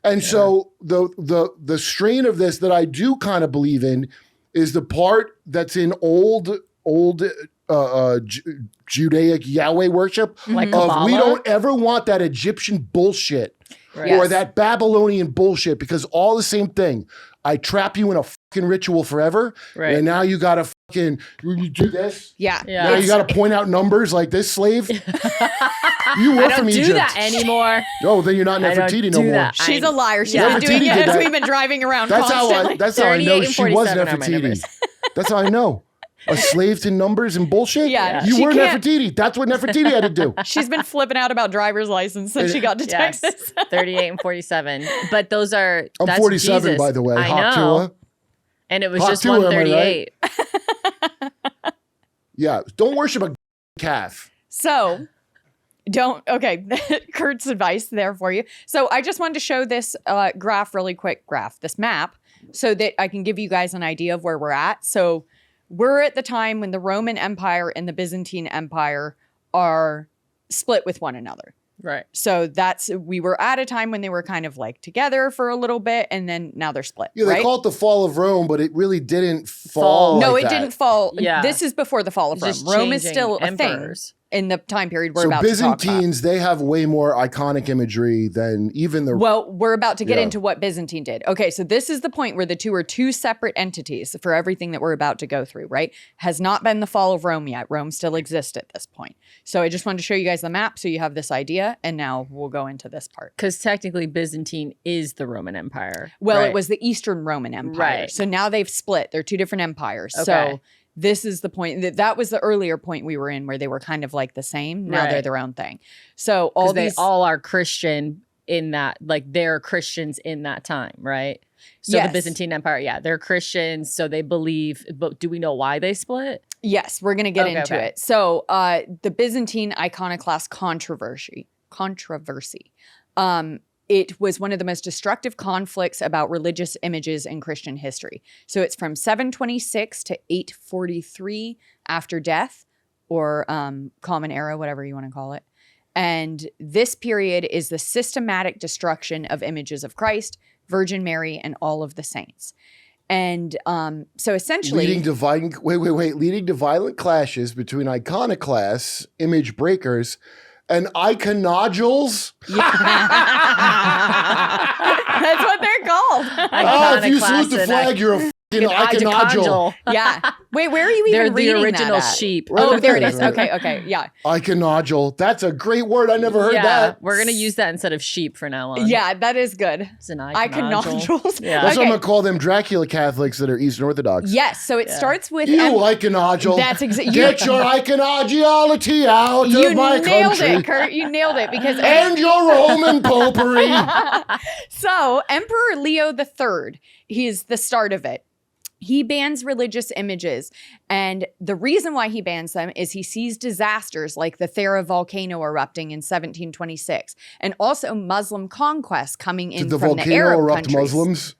And so the strain of this that I do kind of believe in is the part that's in old Judaic Yahweh worship. Like We Kabbalah? don't ever want that Egyptian bullshit Right. or Yes. that Babylonian bullshit, because all the same thing. I trap you in a fucking ritual forever, Right. and now you got to fucking you do this. Yeah. Yeah. Now you got to point out numbers like this slave. You were I don't from do Egypt. that anymore. Oh, then you're not I don't Nefertiti no do more. that. She's a liar. She's Yeah. been doing Nefertiti it did as that. we've been driving around That's how constantly. I know 38 and she was 47 are my Nefertiti. numbers. That's how I know. A slave to numbers and bullshit. Yeah, You she were can't- Nefertiti. That's what Nefertiti had to do. She's been flipping out about driver's license since she got to Yes. Texas. 38 and 47. But those are I'm that's 47, Jesus. by the way. I Hot know. Tua. And it was Hot just Tua, am I 138. Yeah. Don't worship a calf. So okay, Kurt's advice there for you. So I just wanted to show this this map, so that I can give you guys an idea of where we're at. So we're at the time when the Roman Empire and the Byzantine Empire are split with one another. Right. So we were at a time when they were kind of like together for a little bit, and then now they're split. Yeah, they right? call it the fall of Rome, but it really didn't fall. No, like it that. didn't fall. Yeah. This is before the fall of Rome. Just Rome is changing still a emperors. thing in the time period we're So about to talk about. Byzantines, they have way more iconic imagery than even the. Well, we're about to get Yeah. into what Byzantine did. Okay, so this is the point where the two are two separate entities for everything that we're about to go through, right? Has not been the fall of Rome yet. Rome still exists at this point. So I just wanted to show you guys the map so you have this idea, and now we'll go into this part. Because technically Byzantine is the Roman Empire. Well, right? it was the Eastern Roman Empire. Right. So now they've split. They're two different empires. Okay. So this is the point. That was the earlier point we were in where they were kind of like the same. Now they're Right. their own thing. So all Because they these all are Christian in that, like they're Christians in that time, right? So Yes. the Byzantine Empire, yeah, they're Christians, so they believe. But do we know why they split? Yes, we're going to get Okay, into okay. it. So the Byzantine iconoclast controversy. It was one of the most destructive conflicts about religious images in Christian history. So it's from 726 to 843 after death, or Common Era, whatever you want to call it. And this period is the systematic destruction of images of Christ, Virgin Mary, and all of the saints. And so essentially... Leading to violent clashes between iconoclasts, image breakers, and iconodules. That's what they're called. If you salute the flag, you're a iconodule. Yeah. Wait, where are you even They're reading the original that at? sheep. Oh, there it is. Okay. Yeah. Iconodule. That's a great word. I never heard that. We're going to use that instead of sheep from now on. Yeah, that is good. It's an Iconodules. Yeah. That's what I'm going to call them Dracula Catholics that are Eastern Orthodox. Yes. So it starts with... You iconodule. That's exactly... Get your iconoduality out of my country. You nailed it, Kurt. You nailed it. Because and your Roman popery. So Emperor Leo III, he's the start of it. He bans religious images. And the reason why he bans them is he sees disasters like the Thera volcano erupting in 1726 and also Muslim conquest coming in Did the from volcano the Arab erupt countries. Muslims?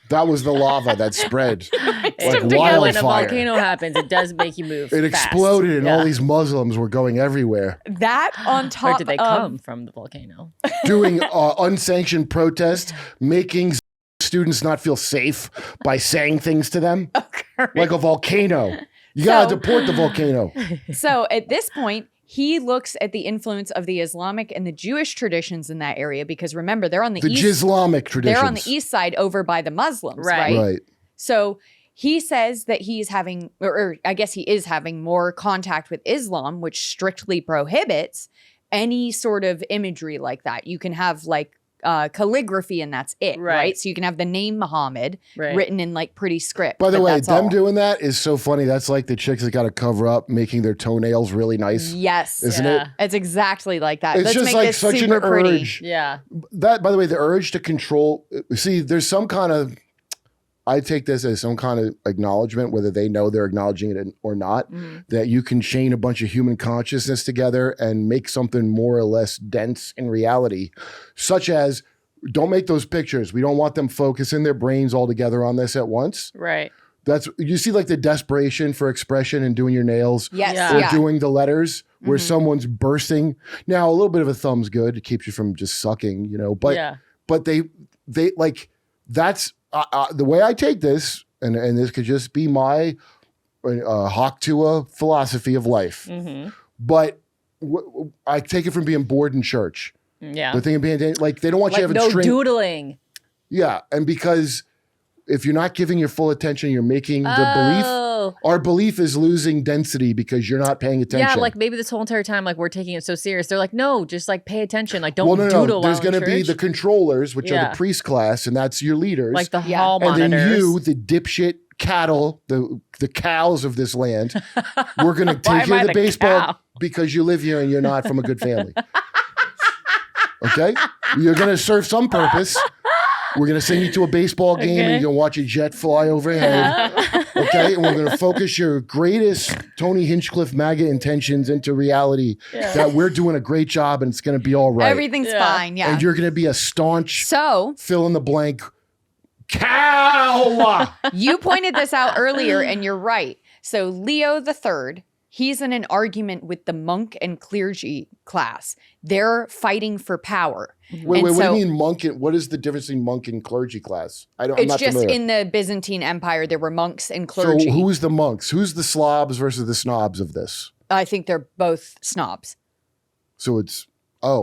That was the lava that spread like When a wildfire. volcano happens, it does make you move. It fast. exploded and all these Muslims were going everywhere. That on top Where did they of... come from? The volcano. Doing unsanctioned protest, making students not feel safe by saying things to them. Like a volcano. You gotta deport the volcano. So at this point, he looks at the influence of the Islamic and the Jewish traditions in that area because remember, they're on the east. Islamic traditions. They're on the east side over by the Muslims, right? Right. So he says that he's having, or I guess he is having more contact with Islam, which strictly prohibits any sort of imagery like that. You can have like calligraphy and that's it, right? So you can have the name Muhammad written in like pretty script. By the way, them doing that is so funny. That's like the chicks that got to cover up, making their toenails really nice. Yes. Isn't it? It's exactly like that. It's Let's just make like this such an super pretty. urge. Yeah. That, by the way, the urge to control. See, there's some kind of, I take this as some kind of acknowledgement, whether they know they're acknowledging it or not, that you can chain a bunch of human consciousness together and make something more or less dense in reality, such as, don't make those pictures. We don't want them focusing their brains all together on this at once. Right. That's, you see like the desperation for expression and doing your nails or doing the letters where someone's bursting. Now, a little bit of a thumb's good. It keeps you from just sucking, you know, but they like, that's the way I take this, and this could just be my Haktua philosophy of life. But I take it from being bored in church. Yeah. The thing of being like, they don't want you having no doodling. Yeah. And because if you're not giving your full attention, you're making the belief. Our belief is losing density because you're not paying attention. Yeah, like maybe this whole entire time, like we're taking it so serious. They're like, no, just like pay attention. Like don't doodle. There's going to be the controllers, which are the priest class, and that's your leaders. Like the hall and monitors. then you, the dipshit cattle, the cows of this land, we're going to take you to the baseball because you live here and you're not from a good family. Okay? You're going to serve some purpose. We're going to send you to a baseball game and you're going to watch a jet fly overhead. Okay? And we're going to focus your greatest Tony Hinchcliffe MAGA intentions into reality that we're doing a great job and it's going to be all right. Everything's fine. Yeah. And you're going to be a staunch fill in the blank cow. You pointed this out earlier and you're right. So Leo III, he's in an argument with the monk and clergy class. They're fighting for power. Wait, what do you mean monk? What is the difference between monk and clergy class? It's just in the Byzantine Empire, there were monks and clergy. So who's the monks? Who's the slobs versus the snobs of this? I think they're both snobs. So it's,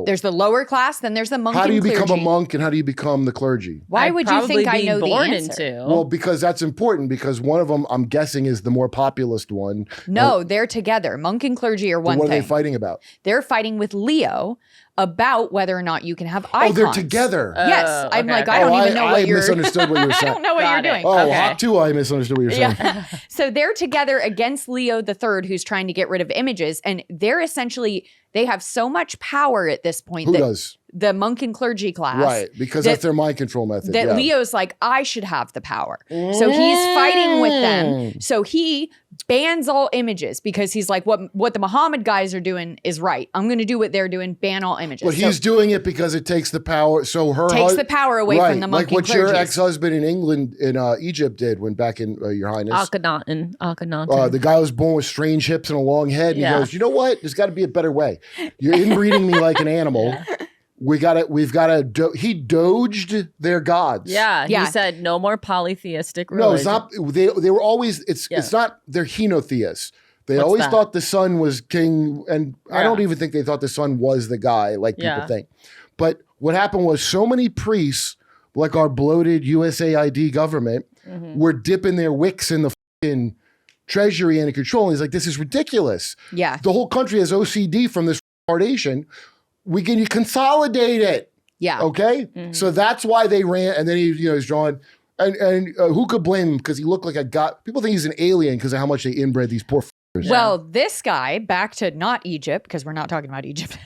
there's the lower class, then there's the monk and clergy. How do you become a monk and how do you become the clergy? Why would you think I know the answer? Well, because that's important because one of them, I'm guessing, is the more populist one. No, they're together. Monk and clergy are one thing. What are they fighting about? They're fighting with Leo about whether or not you can have icons. Oh, they're together. Yes. I'm like, I don't even know what you're... I misunderstood what you were saying. I don't know what you're doing. Oh, Hawk 2, I misunderstood what you're saying. Yeah. So they're together against Leo III, who's trying to get rid of images. And they're essentially, they have so much power at this point. Who does? The monk and clergy class. Right, because that's their mind control method. That Leo's like, I should have the power. So he's fighting with them. So he bans all images because he's like, what the Muhammad guys are doing is right. I'm going to do what they're doing, ban all images. But he's doing it because it takes the power. So takes the power away from the monk like and clergy. What your ex-husband in England, in Egypt did when back in, Your Highness. Akhenaten. The guy was born with strange hips and a long head. And he goes, you know what? There's got to be a better way. You're inbreeding me like an animal. we've got to, he doged their gods. Yeah, Yeah. he said no more polytheistic No, religion. it's not. They were always, it's not, they're henotheists. They What's always that? thought the sun was king. And I don't Yeah. even think they thought the sun was the guy like people Yeah. think. But what happened was so many priests, like our bloated USAID government, were dipping their wicks in the fucking treasury and control. And he's like, this is ridiculous. Yeah. The whole country has OCD from this retardation. We can consolidate it. Yeah. Okay. So that's why they ran. And then he's drawing. And who could blame him? Because he looked like a god. People think he's an alien because of how much they inbred these poor fuckers. Well, this guy, back to not Egypt, because we're not talking about Egypt.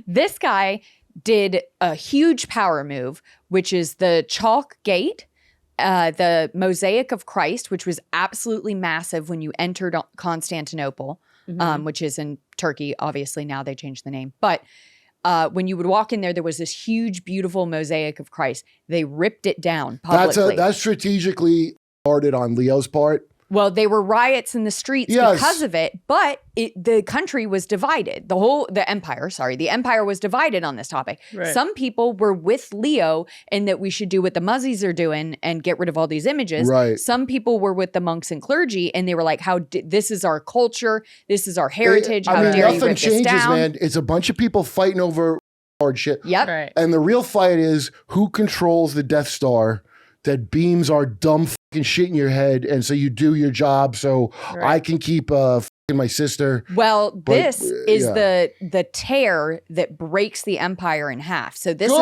This guy did a huge power move, which is the chalk gate, the mosaic of Christ, which was absolutely massive when you entered Constantinople, which is in Turkey. Obviously, now they changed the name. But when you would walk in there was this huge, beautiful mosaic of Christ. They ripped it down publicly. That's strategically started on Leo's part. Well, they were riots in the streets because of it, but the country was divided. The empire was divided on this topic. Right. Some people were with Leo in that we should do what the Muzzies are doing and get rid of all these images. Right. Some people were with the monks and clergy, and they were like, this is our culture. This is our heritage. How dare you nothing rip changes, this down? man. It's a bunch of people fighting over hard shit. Yep. Right. And the real fight is who controls the Death Star that beams our dumb fucking shit in your head. And so you do your job so I can keep fucking my sister. Well, this is yeah. the tear that breaks the empire in half. So this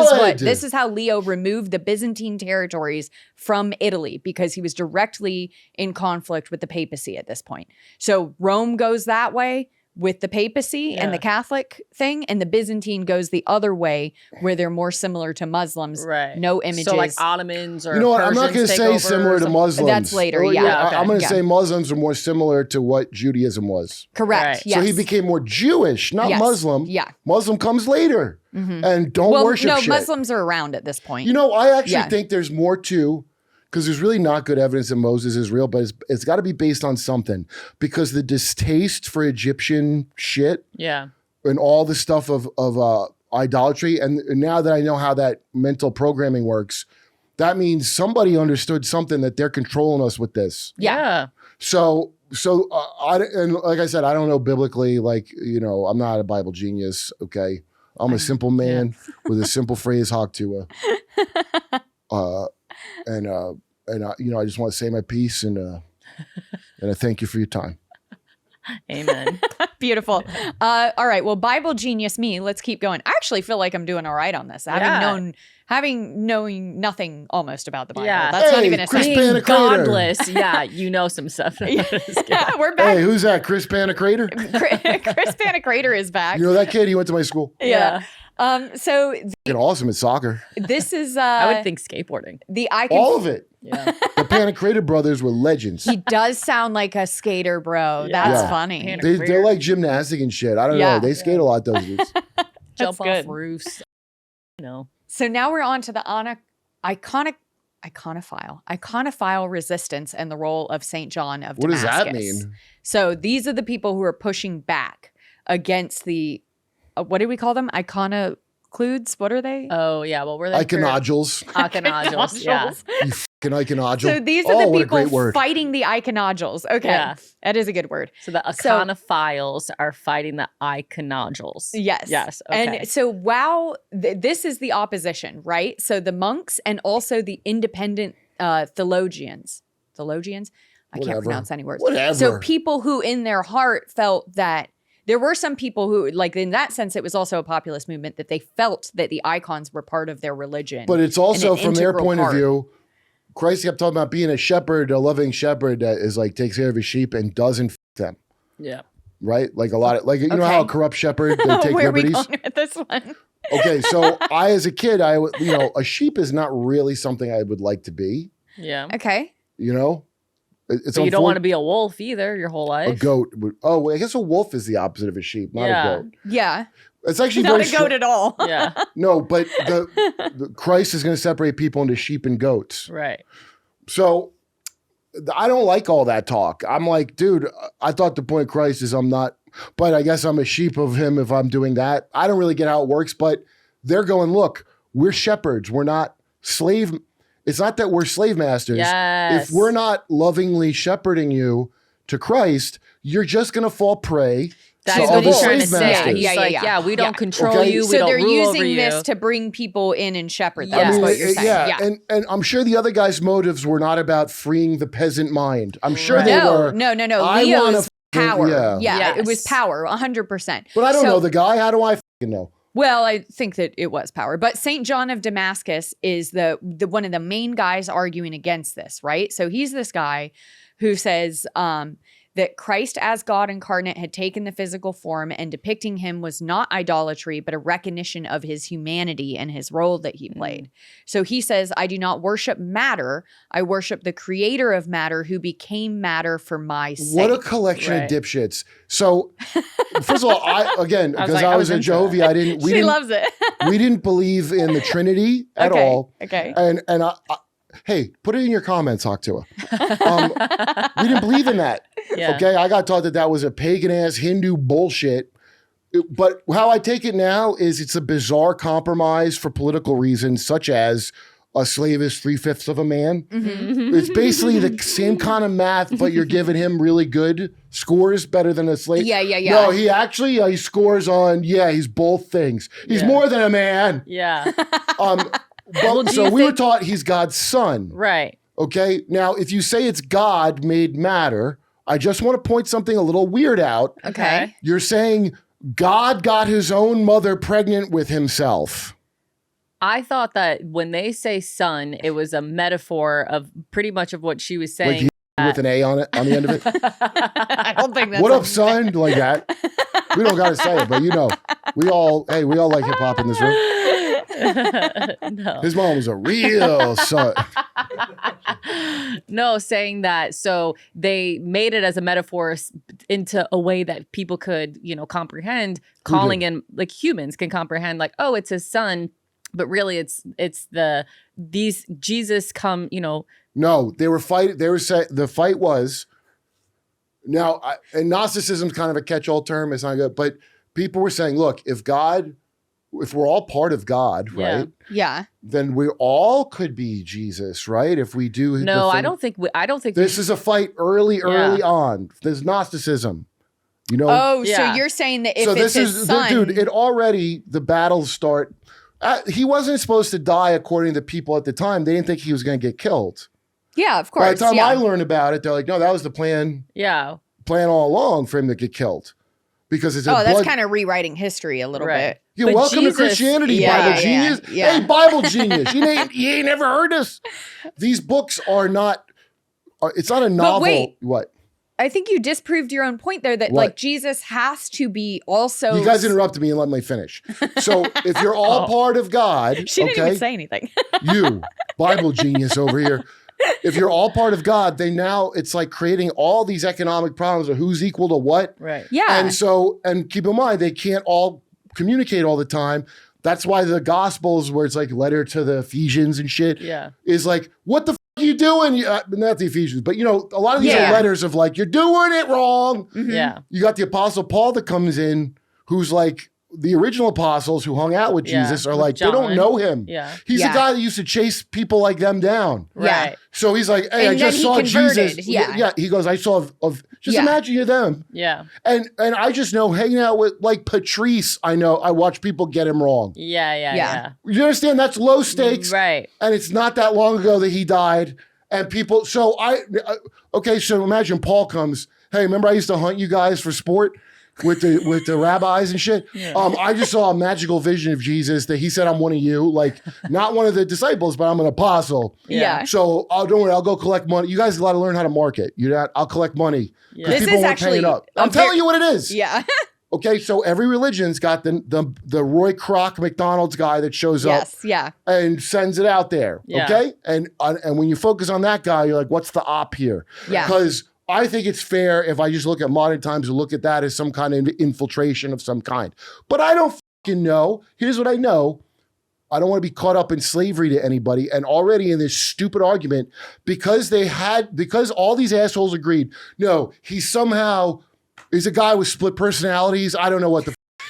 is how Leo removed the Byzantine territories from Italy, because he was directly in conflict with the papacy at this point. So Rome goes that way with the papacy and the Catholic thing, and the Byzantine goes the other way, where they're more similar to Muslims. Right. No images. So like Ottomans or You know what? I'm not going to Persians take say over similar or to something? Muslims. That's later, yeah. Okay. I'm going to Yeah. say Muslims are more similar to what Judaism was. Correct. Right. Yes. So he became more Jewish, not Yes. Muslim. Yeah. Muslim comes later. And don't worship shit. Muslims are around at this point. You know, I actually think there's more to, because there's really not good evidence that Moses is real, but it's got to be based on something. Because the distaste for Egyptian shit and all the stuff of idolatry, and now that I know how that mental programming works, that means somebody understood something that they're controlling us with this. Yeah. So and like I said, I don't know biblically, like, I'm not a Bible genius, okay? I'm a simple man with a simple phrase, hoc tua. And I just want to say my piece and I thank you for your time. Amen. Beautiful. All right. Well, Bible genius me. Let's keep going. I actually feel like I'm doing all right on this. Having knowing nothing almost about the Bible. Yeah. That's not Hey, even a Chris thing. Panicrator. Godless. Yeah, you know some stuff. We're back. Hey, who's that? Chris Panicrator? Chris Panicrator is back. You know that kid? He went to my school. Yeah. So Fucking awesome at soccer. this is I would think skateboarding. the icon. All of it. Yeah. The Panicrator brothers were legends. He does sound like a skater, bro. That's Yeah. funny. They're like gymnastic and shit. I don't know. They skate a lot, those dudes. Jump off good. roofs. So now we're on to the iconophile resistance and the role of St. John of What does Damascus. that mean? So these are the people who are pushing back against the, what do we call them? Iconocludes? What are they? Oh, yeah. Well, we're like Iconodules. Iconodules. Yeah. You fucking iconodule. So these are Oh, the what a great people word. fighting the iconodules. Okay. Yeah. That is a good word. So the iconophiles are fighting the iconodules. Yes. Yes. Okay. And so this is the opposition, right? So the monks and also the independent theologians. Theologians? I can't Whatever. pronounce any words. Whatever. So people who in their heart felt that there were some people who, like, in that sense, it was also a populist movement, that they felt that the icons were part of their religion. But it's also, and an from their integral point part. of view, Christ kept talking about being a shepherd, a loving shepherd that is like takes care of his sheep and doesn't them. Yeah. Right? Like a lot of, like, you know how a corrupt shepherd, they take Where liberties? are we going with this one? Okay, so I, as a kid, a sheep is not really something I would like to be, Yeah. Okay. you know? It's But you don't want to be a wolf either your whole life. a goat. Oh, I guess a wolf is the opposite of a sheep, not Yeah. a goat. Yeah. It's actually Not very a goat at all. Yeah. No, but the Christ is going to separate people into sheep and goats. Right. So I don't like all that talk. I'm like, dude, I thought the point of Christ is I'm not, but I guess I'm a sheep of him if I'm doing that. I don't really get how it works, but they're going, look, we're shepherds. We're not slave. It's not that we're slave masters. Yes. If we're not lovingly shepherding you to Christ, you're just going to fall prey. That's to what other he's trying to slave say. masters. He's Yeah, like, yeah. we don't control Okay. you. So We don't they're rule over using you. this to bring people in and shepherd them. Yeah. That's what you're saying. Yeah. And I'm sure the other guys' motives were not about freeing the peasant mind. I'm sure they were. No. I Leo's wanna power. yeah. Yeah, it was Yes. power, 100%. But I don't know the guy. How do I fucking know? Well, I think that it was power. But St. John of Damascus is the one of the main guys arguing against this, right? So he's this guy who says that Christ as God incarnate had taken the physical form, and depicting him was not idolatry, but a recognition of his humanity and his role that he played. So he says, I do not worship matter. I worship the creator of matter who became matter for my sake. What a collection of dipshits. So, first of all, because I was a into Jovi, She loves it. we didn't believe in the Trinity at all. Okay. And I hey, put it in your comments, Octua. We didn't believe in that. Yeah. Okay, I got taught that was a pagan ass Hindu bullshit. But how I take it now is it's a bizarre compromise for political reasons, such as a slave is 3/5 of a man. Mm-hmm. It's basically the same kind of math, but you're giving him really good scores, better than a slave. Yeah. No, he actually he scores on. He's both things. He's more than a man. Yeah. So we were taught he's God's son. Right. Okay. Now, if you say it's God made matter, I just want to point something a little weird out. Okay. You're saying God got his own mother pregnant with himself. I thought that when they say son, it was a metaphor of pretty much of what she was saying. Like with an A on the end of it. I don't think that's What up, son? Like that. We don't got to say it, but we all like hip hop in this room. No. His mom was a real son. No, saying that. So they made it as a metaphor into a way that people could, comprehend, calling in, like humans can comprehend, like, oh, it's his son. But really these Jesus come, No, they were fighting. They were saying the fight was now, and Gnosticism is kind of a catch-all term. It's not good, but people were saying, look, if we're all part of God, right? Yeah. Then we all could be Jesus, right? If we do. No, I don't think. This is a fight early on. There's Gnosticism, Oh, Yeah. so you're saying that if it's his son, dude. The battles start. He wasn't supposed to die, according to people at the time. They didn't think he was going to get killed. yeah, of course. By the time yeah. I learned about it, they're like, no, that was the plan. Yeah. Plan all along for him to get killed, because it's that's kind of rewriting history a little Right. bit. Yeah, But welcome Jesus- to Christianity, Yeah, Bible yeah, genius. yeah. Hey, Bible genius, you ain't never heard this. These books are not. It's not a novel. wait. What? I think you disproved your own point there that What? like Jesus has to be also. You guys interrupted me and let me finish. So if you're all part of God, She didn't okay, even say anything. you Bible genius over here. If you're all part of God, then now it's like creating all these economic problems of who's equal to what. Right. yeah. And keep in mind, they can't all communicate all the time. That's why the Gospels, where it's like letter to the Ephesians and shit, Yeah. is like, what the f*** are you doing? Not the Ephesians, but a lot of these Yeah. are letters of like, you're doing it wrong. Mhm. Yeah. You got the Apostle Paul that comes in, who's like, the original apostles who hung out with Yeah, Jesus are with like, they don't John. know him. Yeah. He's Yeah. the guy that used to chase people like them down. Yeah. Right. So he's like, hey, And I just then he saw converted, Jesus. yeah. Yeah. He goes, I saw just Yeah. imagine you're them. Yeah. And I just know hanging out with like Patrice, I watch people get him wrong. Yeah. Yeah. Yeah. You understand? That's low stakes. Right. And it's not that long ago that he died. And people, so imagine Paul comes, hey, remember I used to hunt you guys for sport with the rabbis and shit? Yeah. I just saw a magical vision of Jesus that he said, I'm one of you, like not one of the disciples, but I'm an apostle. Yeah. So don't worry, I'll go collect money. You guys got to learn how to market. I'll collect money. Yeah. 'Cause This people is weren't paying actually up. a I'm telling you what it is. Yeah. Okay, so every religion's got the Roy Kroc McDonald's guy that shows up Yes. Yeah. and sends it out there. Yeah. Okay, and when you focus on that guy, you're like, what's the op here? Yeah. Because I think it's fair if I just look at modern times and look at that as some kind of infiltration of some kind. But I don't fucking know. Here's what I know. I don't want to be caught up in slavery to anybody. And already in this stupid argument, because all these assholes agreed, no, he's a guy with split personalities. I don't know what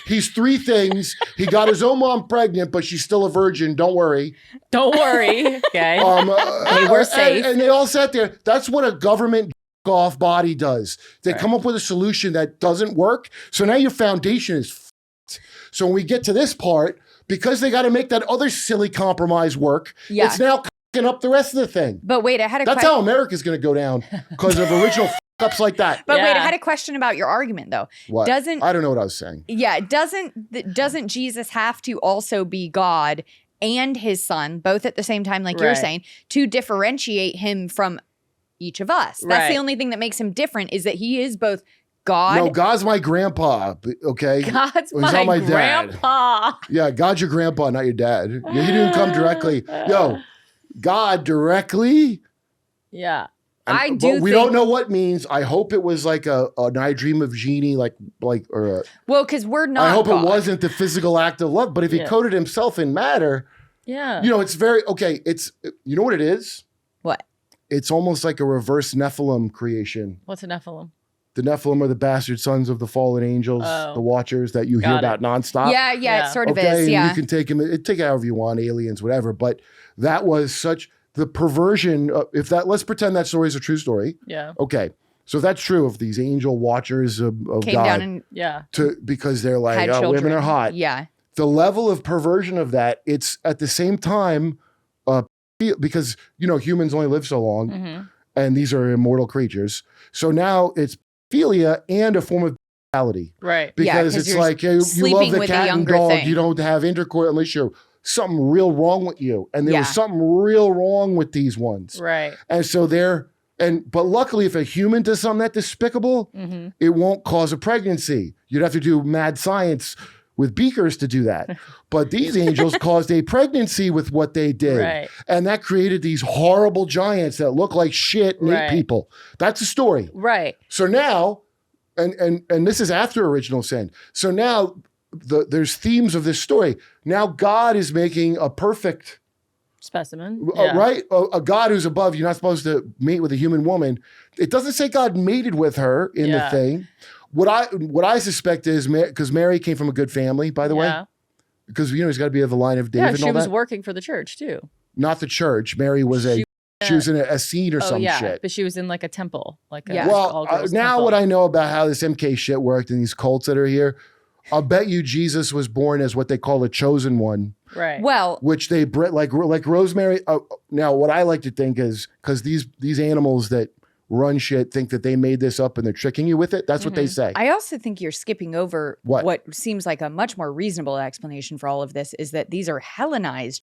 He's three things. He got his own mom pregnant, but she's still a virgin. Don't worry. Don't worry. Okay. Hey, we're safe. And they all sat there. That's what a government off body does. They come up with a solution that doesn't work. So now your foundation is f***ed. So when we get to this part, because they got to make that other silly compromise work, it's now f***ing up the rest of the thing. But wait, I had a That's how America's going to go down because of original f***ups like that. But wait, I had a question about your argument though. What? I don't know what I was saying. Yeah, doesn't Jesus have to also be God and his son both at the same time, like you're saying, to differentiate him from each of us? That's the only thing that makes him different, is that he is both God. No, God's my grandpa, okay? God's my grandpa. Yeah, God's your grandpa, not your dad. He didn't come directly. Yo, God directly? Yeah. But we don't know what means. I hope it was like an I Dream of Jeannie, well, because we're not. I hope God. it wasn't the physical act of love. But if he coded himself in matter, it's very okay. You know what it is? What? It's almost like a reverse Nephilim creation. What's a Nephilim? The Nephilim are the bastard sons of the fallen angels, the Watchers that you hear about nonstop. Yeah, it sort of is. Yeah, you can take it however you want, aliens, whatever. But that was such the perversion. Let's pretend that story is a true story. Yeah. Okay. So if that's true, of these angel watchers of came God, down and because they're like, oh, women are hot. Yeah. The level of perversion of that, it's at the same time, because humans only live so long, and these are immortal creatures. So now it's philia and a form of bestiality. Right. Because it's like you love the cat and dog. Thing. You don't have intercourse unless you're something real wrong with you. And there was something real wrong with these ones. Right. And so but luckily if a human does something that despicable, it won't cause a pregnancy. You'd have to do mad science with beakers to do that. But these angels caused a pregnancy with what they did. Right. And that created these horrible giants that look like shit and eat people. That's the story. Right. So now, and this is after original sin. So now there's themes of this story. Now God is making a perfect specimen. Right? A God who's above. You're not supposed to mate with a human woman. It doesn't say God mated with her in the thing. What I suspect is, because Mary came from a good family, by the way, because he's got to be of the line of David. Yeah, and all she was that. working for the church too. Not the church. Mary was she was in a scene or some shit. But she was in like a temple, Well, now what I know about how this MK shit worked and these cults that are here, I'll bet you Jesus was born as what they call a chosen one. Right. Well, which they like Rosemary. Now, what I like to think is because these animals that run shit think that they made this up and they're tricking you with it. That's what they say. I also think you're skipping over what seems like a much more reasonable explanation for all of this, is that these are Hellenized,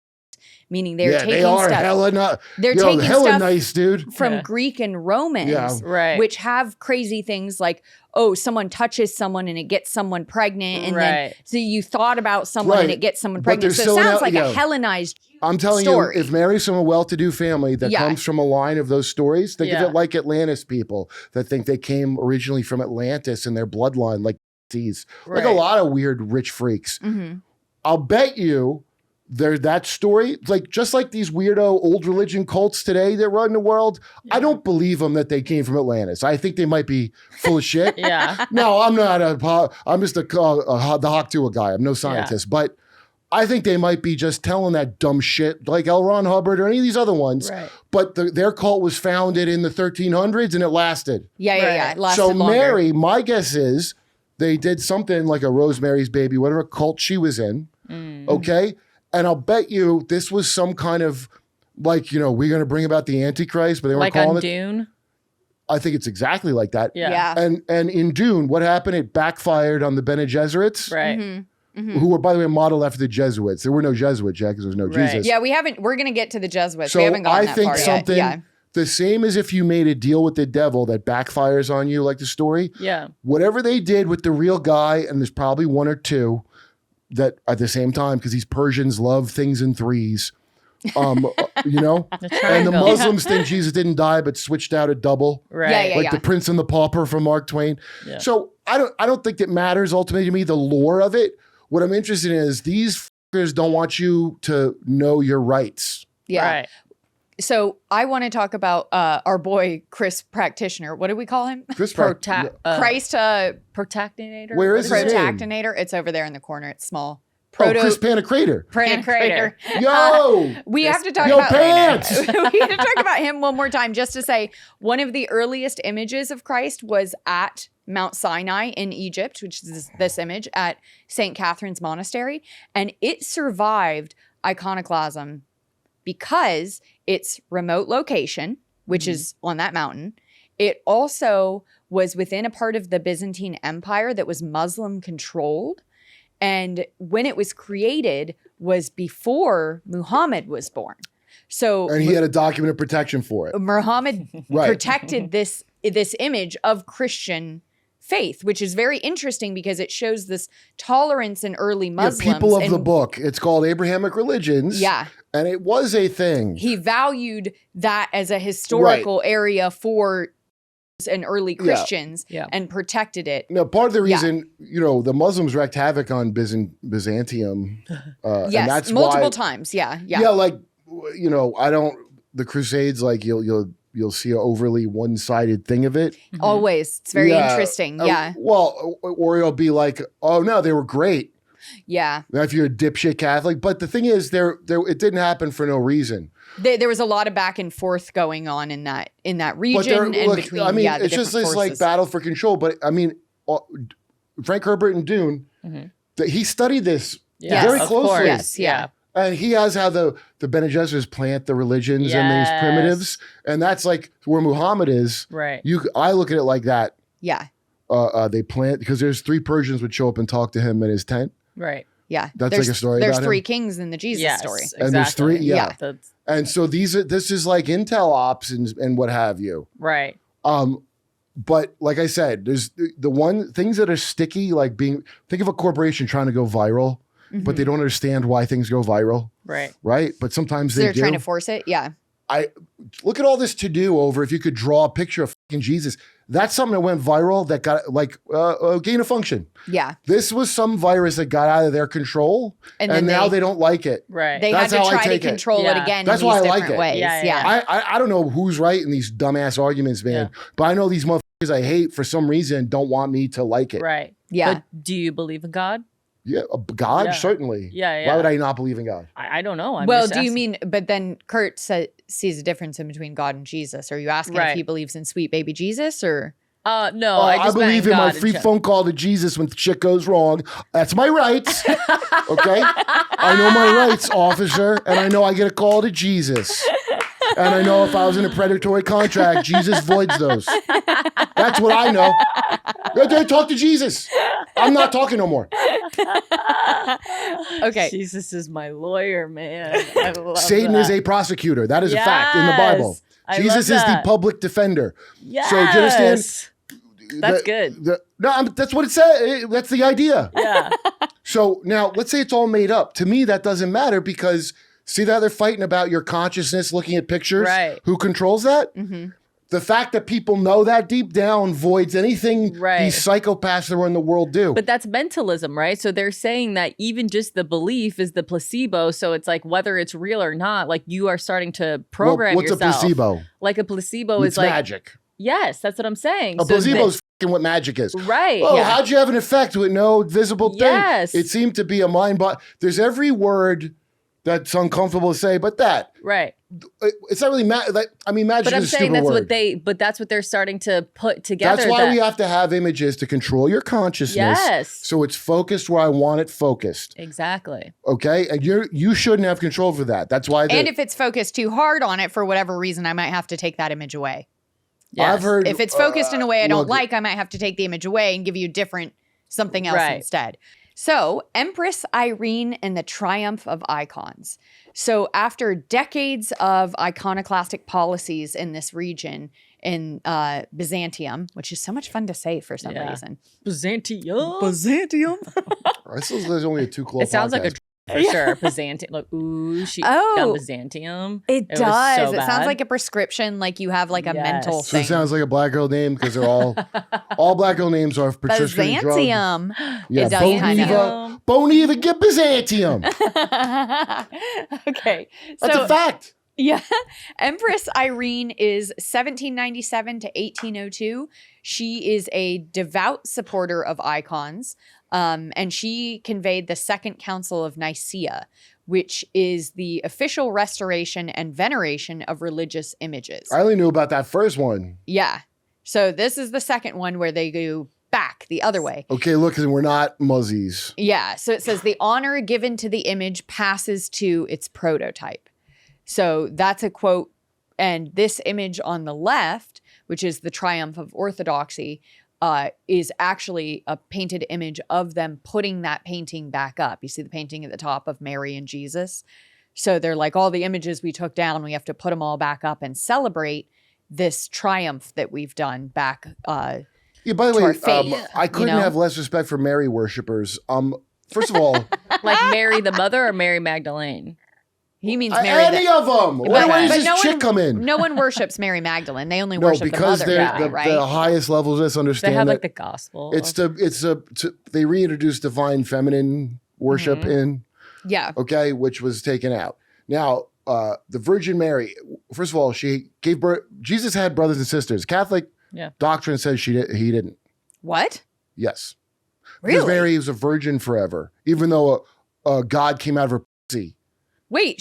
meaning they're taking stuff. They're taking hella stuff nice, dude. from Greek and Romans, which have crazy things like, oh, someone touches someone and it gets someone pregnant, and then so you thought about someone and it gets someone pregnant. So it sounds like a Hellenized I'm telling story. you, if Mary's from a well-to-do family that comes from a line of those stories, think of it like Atlantis people that think they came originally from Atlantis in their bloodline, like these, like a lot of weird rich freaks. I'll bet you that story, just like these weirdo old religion cults today that run the world, I don't believe them that they came from Atlantis. I think they might be full of shit. No, I'm not I'm just the Hawk guy. I'm no scientist, but I think they might be just telling that dumb shit like L. Ron Hubbard or any of these other ones. But their cult was founded in the 1300s and it lasted. It lasted so longer. Mary, my guess is they did something like a Rosemary's Baby, whatever cult she was in. Okay. And I'll bet you this was some kind of we're going to bring about the Antichrist, but they weren't calling it Dune. I think it's exactly like that. Yeah. And in Dune, what happened? It backfired on the Bene Gesserits. Right. Who were, by the way, modeled after the Jesuits. There were no Jesuits yet because there was no Jesus. Yeah, we're going to get to the Jesuits. So we haven't gotten that far I think something yet. the same as if you made a deal with the devil that backfires on you, like the story. Yeah. Whatever they did with the real guy, and there's probably one or two that at the same time, because these Persians love things in threes. And the Muslims think Jesus didn't die but switched out a double, right? The Prince and the Pauper from Mark Twain. So I don't think it matters ultimately to me the lore of it. What I'm interested in is these fuckers don't want you to know your rights. Right. So I want to talk about our boy Chris Practitioner. What do we call him? Chris Christ Protactinator. Where is his name? Protactinator. It's over there in the corner. It's small. Chris Panicrator. Panicrator. Yo, we have to talk yo about pants. we have to talk about him one more time, just to say one of the earliest images of Christ was at Mount Sinai in Egypt, which is this image at St. Catherine's Monastery, and it survived iconoclasm because its remote location, which is on that mountain. It also was within a part of the Byzantine Empire that was Muslim controlled. And when it was created was before Muhammad was born. So And he had a document of protection for it. Muhammad Right. protected this image of Christian faith, which is very interesting because it shows this tolerance in early Muslims. People of and the book. It's called Abrahamic Religions. Yeah. And it was a thing. He valued that as a historical area for and early Christians and protected it. Now, part of the reason, the Muslims wreaked havoc on Byzantium. Yes, and that's multiple why, times. Yeah. Yeah, the Crusades, like you'll see an overly one-sided thing of it. Always. It's very interesting. Yeah. Or it'll be like, oh no, they were great. Yeah. Now, if you're a dipshit Catholic. But the thing is, it didn't happen for no reason. There was a lot of back and forth going on in that region and between. I mean, the it's just this like battle for control. But I mean, Frank Herbert and Dune, he studied this very closely. Yes, yeah. And he has how the Bene Gesserits plant the religions and these primitives, and that's like where Muhammad is. Right. I look at it like that. Yeah. They plant because there's 3 Persians would show up and talk to him in his tent. Right. Yeah. That's like a story. There's about 3 him. kings in the Jesus story. Exactly. And there's 3. Yeah. That's, and so this is like intel ops and what have you. right. But like I said, there's things that are sticky, like think of a corporation trying to go viral, but they don't understand why things go viral. Right. Right. But sometimes So they they're do. trying to force it. Yeah. I look at all this to do over if you could draw a picture of fucking Jesus. That's something that went viral that got like gain of function. Yeah. This was some virus that got out of their control, and now they don't like it. Right. They That's had how to I try to take it. control it Yeah. again That's in why these I like different it. ways. Yeah, Yeah. yeah. I don't know who's right in these dumbass arguments, man. But I know these motherfuckers I hate for some reason don't want me to like it. Right. Yeah. But do you believe in God? Yeah, God, Yeah. certainly. Yeah, yeah. Why would I not believe in God? I don't know. I'm Well, just do you asking. mean, but then Kurt sees a difference in between God and Jesus. Are you asking if Right. he believes in sweet baby Jesus or? No, I just meant believe in my God free phone call to Jesus when shit goes wrong. That's my rights. Okay? I know my rights, officer, and I know I get a call to Jesus. And I know if I was in a predatory contract, Jesus voids those. That's what I know. Talk to Jesus. I'm not talking no more. Okay. Jesus is my lawyer, man. I love Satan that. is a prosecutor. That is a fact in the Bible. I Jesus is love the that. public defender. Yes. So do you understand? That's good. That's what it said. That's the idea. Yeah. So now let's say it's all made up. To me, that doesn't matter because see that they're fighting about your consciousness, looking at pictures. Right. Who controls that? Mm-hmm. The fact that people know that deep down voids anything Right. these psychopaths that are in the world do. But that's mentalism, right? So they're saying that even just the belief is the placebo. So it's like whether it's real or not, like you are starting to program What's yourself. a placebo? Like a placebo It's is like magic. yes, that's what I'm saying. A placebo is fucking what magic is. right. Oh, yeah. how'd you have an effect with no visible thing? Yes. It seemed to be a mind body. There's every word that's uncomfortable to say, but that. Right. It's not really magic. Magic But I'm is a saying stupid that's word. that's what they're starting to put together. That's why we have to have images to control your consciousness. Yes. So it's focused where I want it focused. Exactly. Okay. And you shouldn't have control for that. That's why. And if it's focused too hard on it for whatever reason, I might have to take that image away. Yes. I've heard If it's focused in a way I don't look, like, I might have to take the image away and give you something else Right. instead. So, Empress Irene and the Triumph of Icons. So, after decades of iconoclastic policies in this region, in Byzantium, which is so much fun to say for some Yeah. reason. Byzantium. Byzantium? There's only a 2 It sounds like a for sure. Byzantium. Like, ooh, she got Byzantium. It was does. so It sounds bad. like a prescription, like you have like a mental So it thing. sounds like a black girl name because they're all black girl names are prescription drug. Byzantium. Yeah, It does kind of. Boniva, get Byzantium. Okay. That's So a fact. Yeah. Empress Irene is 1797 to 1802. She is a devout supporter of icons. And she conveyed the Second Council of Nicaea, which is the official restoration and veneration of religious images. I only knew about that first one. Yeah. So this is the second one where they go back the other way. Okay, look, 'cause we're not muzzies. Yeah. So it says the honor given to the image passes to its prototype. So that's a quote. And this image on the left, which is the triumph of orthodoxy, is actually a painted image of them putting that painting back up. You see the painting at the top of Mary and Jesus. So they're like, all the images we took down, we have to put them all back up and celebrate this triumph that we've done back. Yeah, by the to our way, faith, I couldn't you know? have less respect for Mary worshippers. First of all, Like Mary the mother or Mary Magdalene? He means Mary. any of them. Why does this chick come in? No one worships Mary Magdalene. They only No, worship the because mother, they're right? the highest levels of this They understand have that like the gospel. they reintroduced divine feminine worship in, Yeah. which was taken out. Now, the Virgin Mary, first of all, she gave birth. Jesus had brothers and sisters. Catholic doctrine says he didn't. What? Yes. Really? Because Mary was a virgin forever, even though God came out of her pussy. Wait,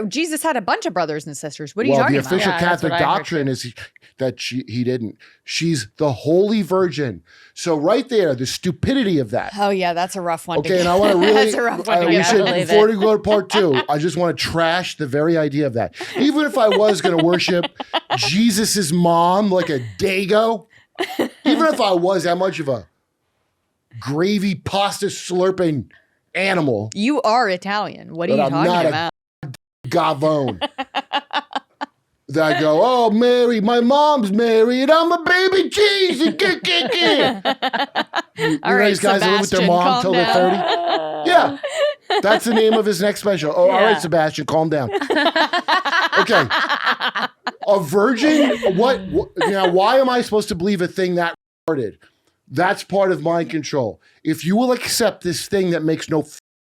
Jesus had a bunch of brothers and sisters. What are you Well, talking the about? official Yeah, that's Catholic what I heard doctrine is that he didn't. She's the Holy Virgin. So right there, the stupidity of that. Oh yeah, that's a rough one. Okay, and I want to really. That's a rough one to we get should, believe before it. we go to part 2, I just want to trash the very idea of that. Even if I was going to worship Jesus's mom like a dago, even if I was that much of a gravy pasta slurping animal, You are Italian. What are But you I'm not talking a- about? gavone. That I go, oh, Mary, my mom's Mary, and I'm a baby Jesus. All right, These guys that live with their Sebastian, mom calm till they're down. 30. Yeah. That's the name of his next special. Oh, all Yeah. right, Sebastian, calm down. Okay. A virgin? What? Now, why am I supposed to believe a thing that retarded? That's part of mind control. If you will accept this thing that makes no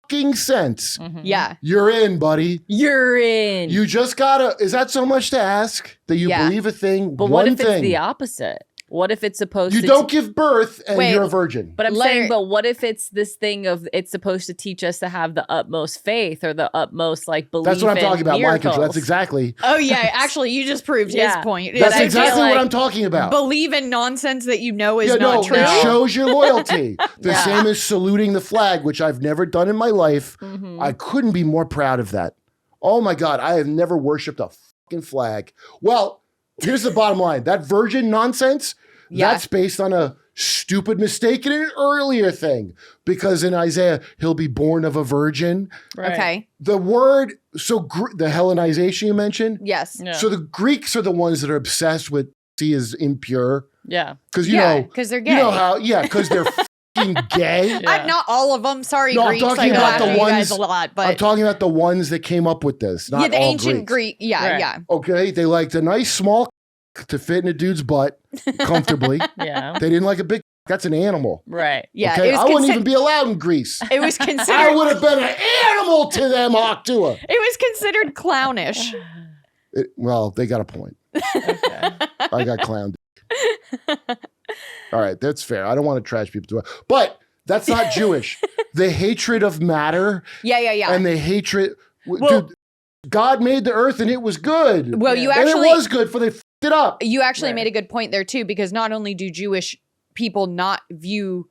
fucking sense, Yeah. you're in, buddy. You're in. You just gotta, is that so much to ask that you Yeah. believe a thing? but one what if thing. it's the opposite? What if it's supposed You to don't give birth and Wait. you're a virgin. But I'm Larry- saying, but what if it's this thing of it's supposed to teach us to have the utmost faith or the utmost like belief? That's what I'm in talking about, mind miracles? control. That's exactly, Oh yeah. Actually, you just proved Yeah. his point. that's I feel exactly what like- I'm talking about. Believe in nonsense that you know is Yeah, not no, true. it shows your loyalty. The Yeah. same as saluting the flag, which I've never done in my life. Mhm. I couldn't be more proud of that. Oh my God, I have never worshipped a fucking flag. Well, here's the bottom line. That virgin nonsense, Yeah. that's based on a stupid mistake in an earlier thing. Because in Isaiah, he'll be born of a virgin. Right. Okay. The word, the Hellenization you mentioned. Yes. Yeah. So the Greeks are the ones that are obsessed with see as impure. Yeah. Because you Yeah, know, because they're gay. you know how, because they're fucking gay. Yeah. Not all of them. Sorry, No, I'm Greeks. talking I go about after the you guys ones- a lot, but I'm talking about the ones that came up with this, not yeah, the all ancient Greeks. Greek. Yeah, Right. yeah. Okay, they liked a nice small to fit in a dude's butt comfortably. Yeah. They didn't like a big. That's an animal. Right. Yeah, Okay, it was I wouldn't consi- even be allowed in Greece. It was I considered. would have been an animal to them, Octua. It was considered clownish. Well, they got a point. Okay. I got clowned. All right, that's fair. I don't want to trash people too much, but that's not Jewish. The hatred of matter Yeah, yeah, yeah. and the hatred. Well- Dude, God made the earth and it was good. Well, you Yeah. And actually it was good, for they f***ed it up. you actually Right. made a good point there too, because not only do Jewish people not view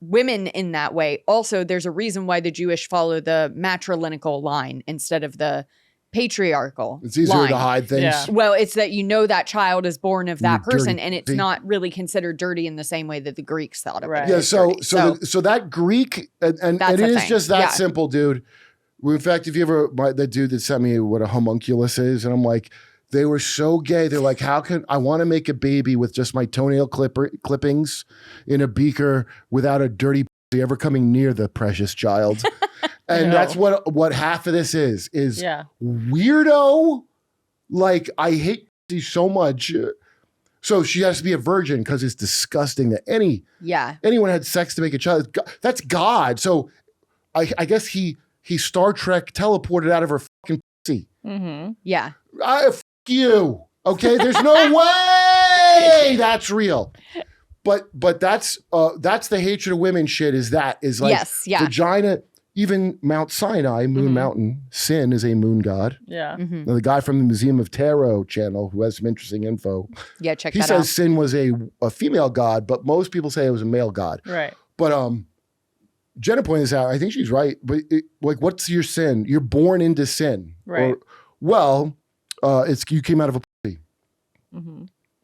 women in that way, also there's a reason why the Jewish follow the matrilineal line instead of the patriarchal It's easier line. to hide things. Yeah. Well, it's that you know that child is born of that You dirty person, and it's pig. not really considered dirty in the same way that the Greeks thought of Right. it. Yeah, as so dirty. so that Greek and That's it a is thing. just that Yeah. simple, dude. In fact, if you ever the dude that sent me what a homunculus is, and I'm like, they were so gay. They're like, how can I want to make a baby with just my toenail clippings in a beaker without a dirty pussy ever coming near the precious child? And No. that's what half of this is Yeah. weirdo. Like, I hate pussy so much. So she has to be a virgin because it's disgusting that Yeah. anyone had sex to make a child. That's God. So I guess he Star Trek teleported out of her fucking pussy. Mm-hmm. Yeah. F you. Okay, there's no way that's real. But that's the hatred of women shit. Is like Yes, yeah. vagina. Even Mount Sinai, Moon Mountain, Sin is a moon god. Yeah. Mm-hmm. Now, the guy from the Museum of Tarot channel who has some interesting info. Yeah, check He that says out. Sin was a female god, but most people say it was a male god. Right. But Jenna pointed this out. I think she's right. But what's your sin? You're born into sin. Right. It's you came out of a pussy,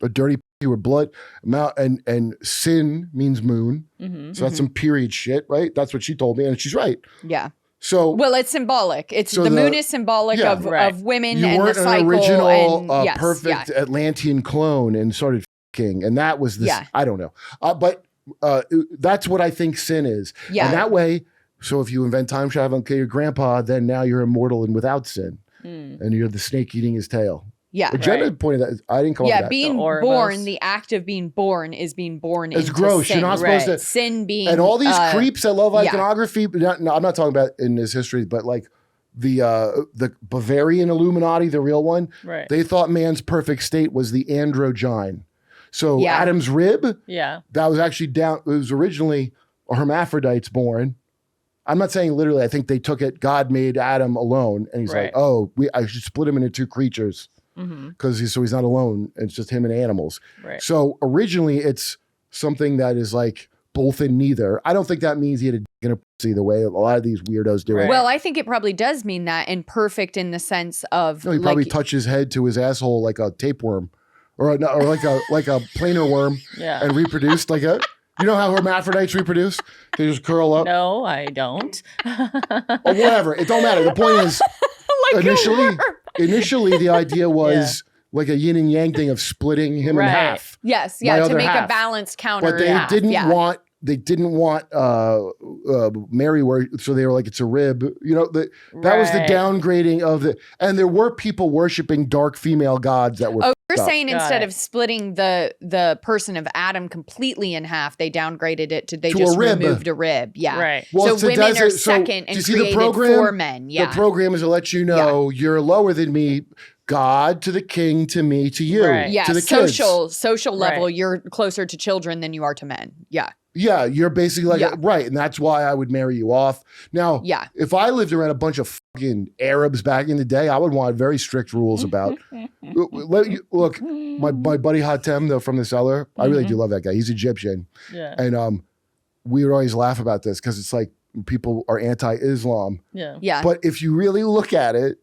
a dirty pussy with blood. And sin means moon. Mm-hmm. So that's some period shit, right? That's what she told me, and she's right. Yeah. So Well, it's symbolic. It's So the the- moon is symbolic yeah, of, right. of women you and the weren't cycle. an original, and, yes, perfect yeah. Atlantean clone and started king, and that was this. Yeah. I don't know, but that's what I think sin is. Yeah. And that way, so if you invent time travel and kill your grandpa, then now you're immortal and without sin, and you're the snake eating his tail. Yeah. But Jenna pointed that. I didn't call Yeah, that. being The Ouroboros. born, the act of being born is being born It's into gross. sin. You're not supposed to. Sin being And all these creeps that love yeah. iconography. No, I'm not talking about in this history, but like the Bavarian Illuminati, the real one. Right. They thought man's perfect state was the androgyne. So Yeah. Adam's rib, Yeah. that was actually down. It was originally a hermaphrodite's born. I'm not saying literally. I think they took it. God made Adam alone, and he's Right. like, "Oh, I should split him into two creatures Mm-hmm. because he's not alone. It's just him and animals." Right. So originally, it's something that is like both and neither. I don't think that means he had a dick and a pussy the way a lot of these weirdos do it. Right. Well, I think it probably does mean that, and perfect in the sense of No, he probably like, touched his head to his asshole like a tapeworm, or like a planer worm, Yeah. and reproduced like a. You know how hermaphrodites reproduce? They just curl up. No, I don't. Or whatever. It don't matter. The point is, like a worm. initially the idea was like a yin and yang thing of splitting him in Right. half. Yes, My yeah, to other make half. a balanced counter. But they half, didn't yeah. want Mary so they were like, it's a rib. You know, that was the Right. downgrading of the, and there were people worshiping dark female gods that were. Oh, you're fucked up. saying Got instead it. of splitting the person of Adam completely in half, they downgraded it to To a just rib. removed a rib. Yeah. Right. Well, so it women does are it- so second do and you see the created program? for men. Yeah. The program is to let you know you're lower than me, God to the king, to me, to you, Right. Yeah, to the kids. social level, Right. you're closer to children than you are to men. Yeah. Yeah, you're basically like, Yeah. right. And that's why I would marry you off. Now, Yeah. if I lived around a bunch of fucking Arabs back in the day, I would want very strict rules about. Look, my buddy Hatem, though, from the cellar, I really do love that guy. He's Egyptian. Yeah. And we would always laugh about this because it's like people are anti-Islam. Yeah. Yeah. But if you really look at it,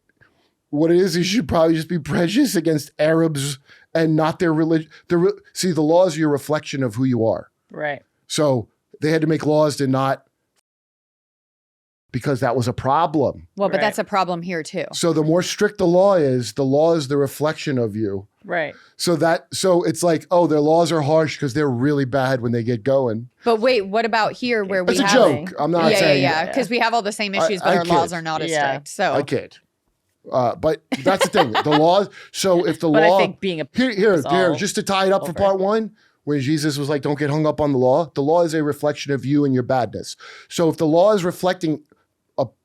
what it is, you should probably just be prejudiced against Arabs and not their religion. See, the laws are your reflection of who you are. Right. So they had to make laws to not, because that was a problem. well, but Right. that's a problem here too. So the more strict the law is the reflection of you. Right. So it's like, oh, their laws are harsh because they're really bad when they get going. But wait, what about here where we It's a have joke. I'm not yeah, saying yeah, because we have all the same issues, but I our laws kid. are not as Yeah. strict. So I kid. But that's the thing. The laws. So if the But law, I think being a here, is all just to tie it up for over. part one, where Jesus was like, don't get hung up on the law is a reflection of you and your badness. So if the law is reflecting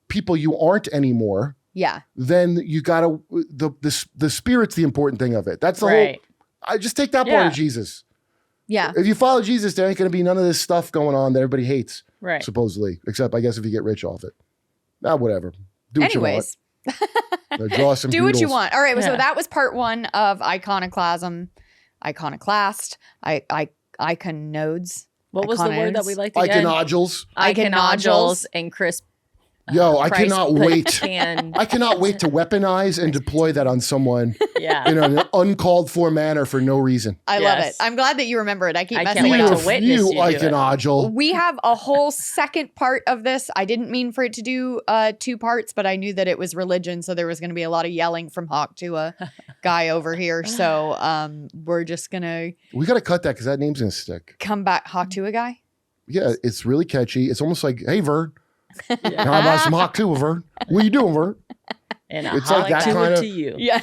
people you aren't anymore, yeah, then you gotta, the spirit's the important thing of it. That's the right. whole, I just take that part Yeah. of Jesus. yeah. If you follow Jesus, there ain't gonna be none of this stuff going on that everybody hates, Right. supposedly, except I guess if you get rich off it. Whatever. Do what Anyways, you want. Draw some do what you doodles. want. All right, so Yeah. that was part one of Iconoclasm, Iconoclast, Iconodes. What was the word that we liked again? Iconodules. Iconodules and crisp. Yo, I Christ cannot put wait. Can, I cannot wait to weaponize and deploy that on someone yeah. in an uncalled for manner for no reason. I love Yes. it. I'm glad that you remember it. I keep I messing can't wait it to up. witness you you do it. iconodule. We have a whole second part of this. I didn't mean for it to do 2 parts, but I knew that it was religion, so there was going to be a lot of yelling from Hawk to a guy over here. So we're just gonna We got to cut that because that name's gonna stick. come back. Hawk to a guy. Yeah, it's really catchy. It's almost like, hey, Vern, Yeah. how about some hot too, Vern? What you doing, Vern? And It's like that to kinda- to you. Yeah.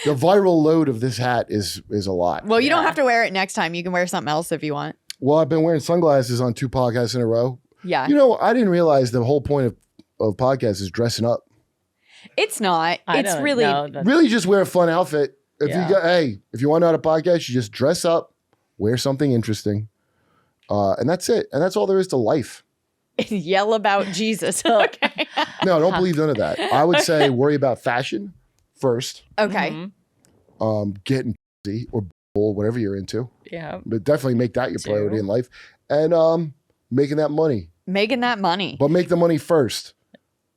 The viral load of this hat is a lot. Well, you don't Yeah. have to wear it next time. You can wear something else if you want. Well, I've been wearing sunglasses on 2 podcasts in a row. Yeah. You know, I didn't realize the whole point of podcasts is dressing up. It's not. I It's don't really know. Really, just wear a fun outfit. If Yeah. you got, hey, if you want to know how to podcast, you just dress up, wear something interesting, and that's it. And that's all there is to life. yell about Jesus. Okay. No, don't believe none of that. I would say worry about fashion first. Okay. Mhm. Getting pussy or bull, whatever you're into, Yeah. but definitely make that your priority Two. in life, and making that money. Making that money. But make the money first.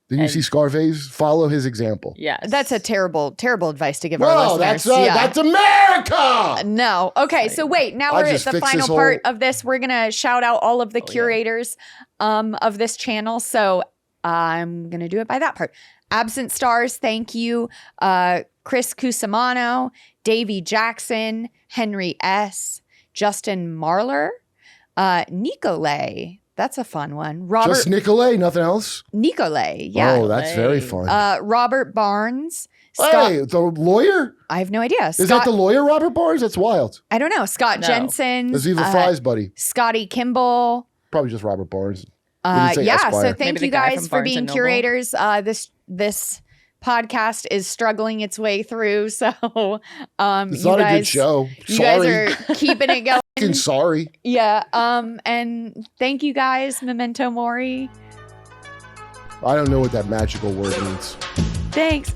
Did you And- see Scarface? Follow his example. Yes. That's a terrible, terrible advice to give our No, listeners. that's America. No. Okay. So wait, now I'll we're at just the fix final this part whole- of this. We're going to shout out all of the Oh, yeah. curators of this channel. So I'm going to do it by that part. Absent Stars, thank you. Chris Cusimano, Davey Jackson, Henry S., Justin Marler, Nicolay. That's a fun one. Robert Just Nicolay, nothing else. Nicolay. Yeah. Oh, that's very fun. Robert Barnes. Scott, Hey, the lawyer? I have no idea. Is that the lawyer, Robert Barnes? That's wild. I don't know. Scott No. Jensen. That's Eva Fry's buddy. Scotty Kimball. Probably just Robert Barnes. Didn't say Yeah. Esquire. So thank Maybe the you guy guys from for Barnes being and Noble. curators. This podcast is struggling its way through. So It's you not a good guys, show. you Sorry. guys are keeping it going. Fucking sorry. Yeah. And thank you guys. Memento Mori. I don't know what that magical word means. Thanks.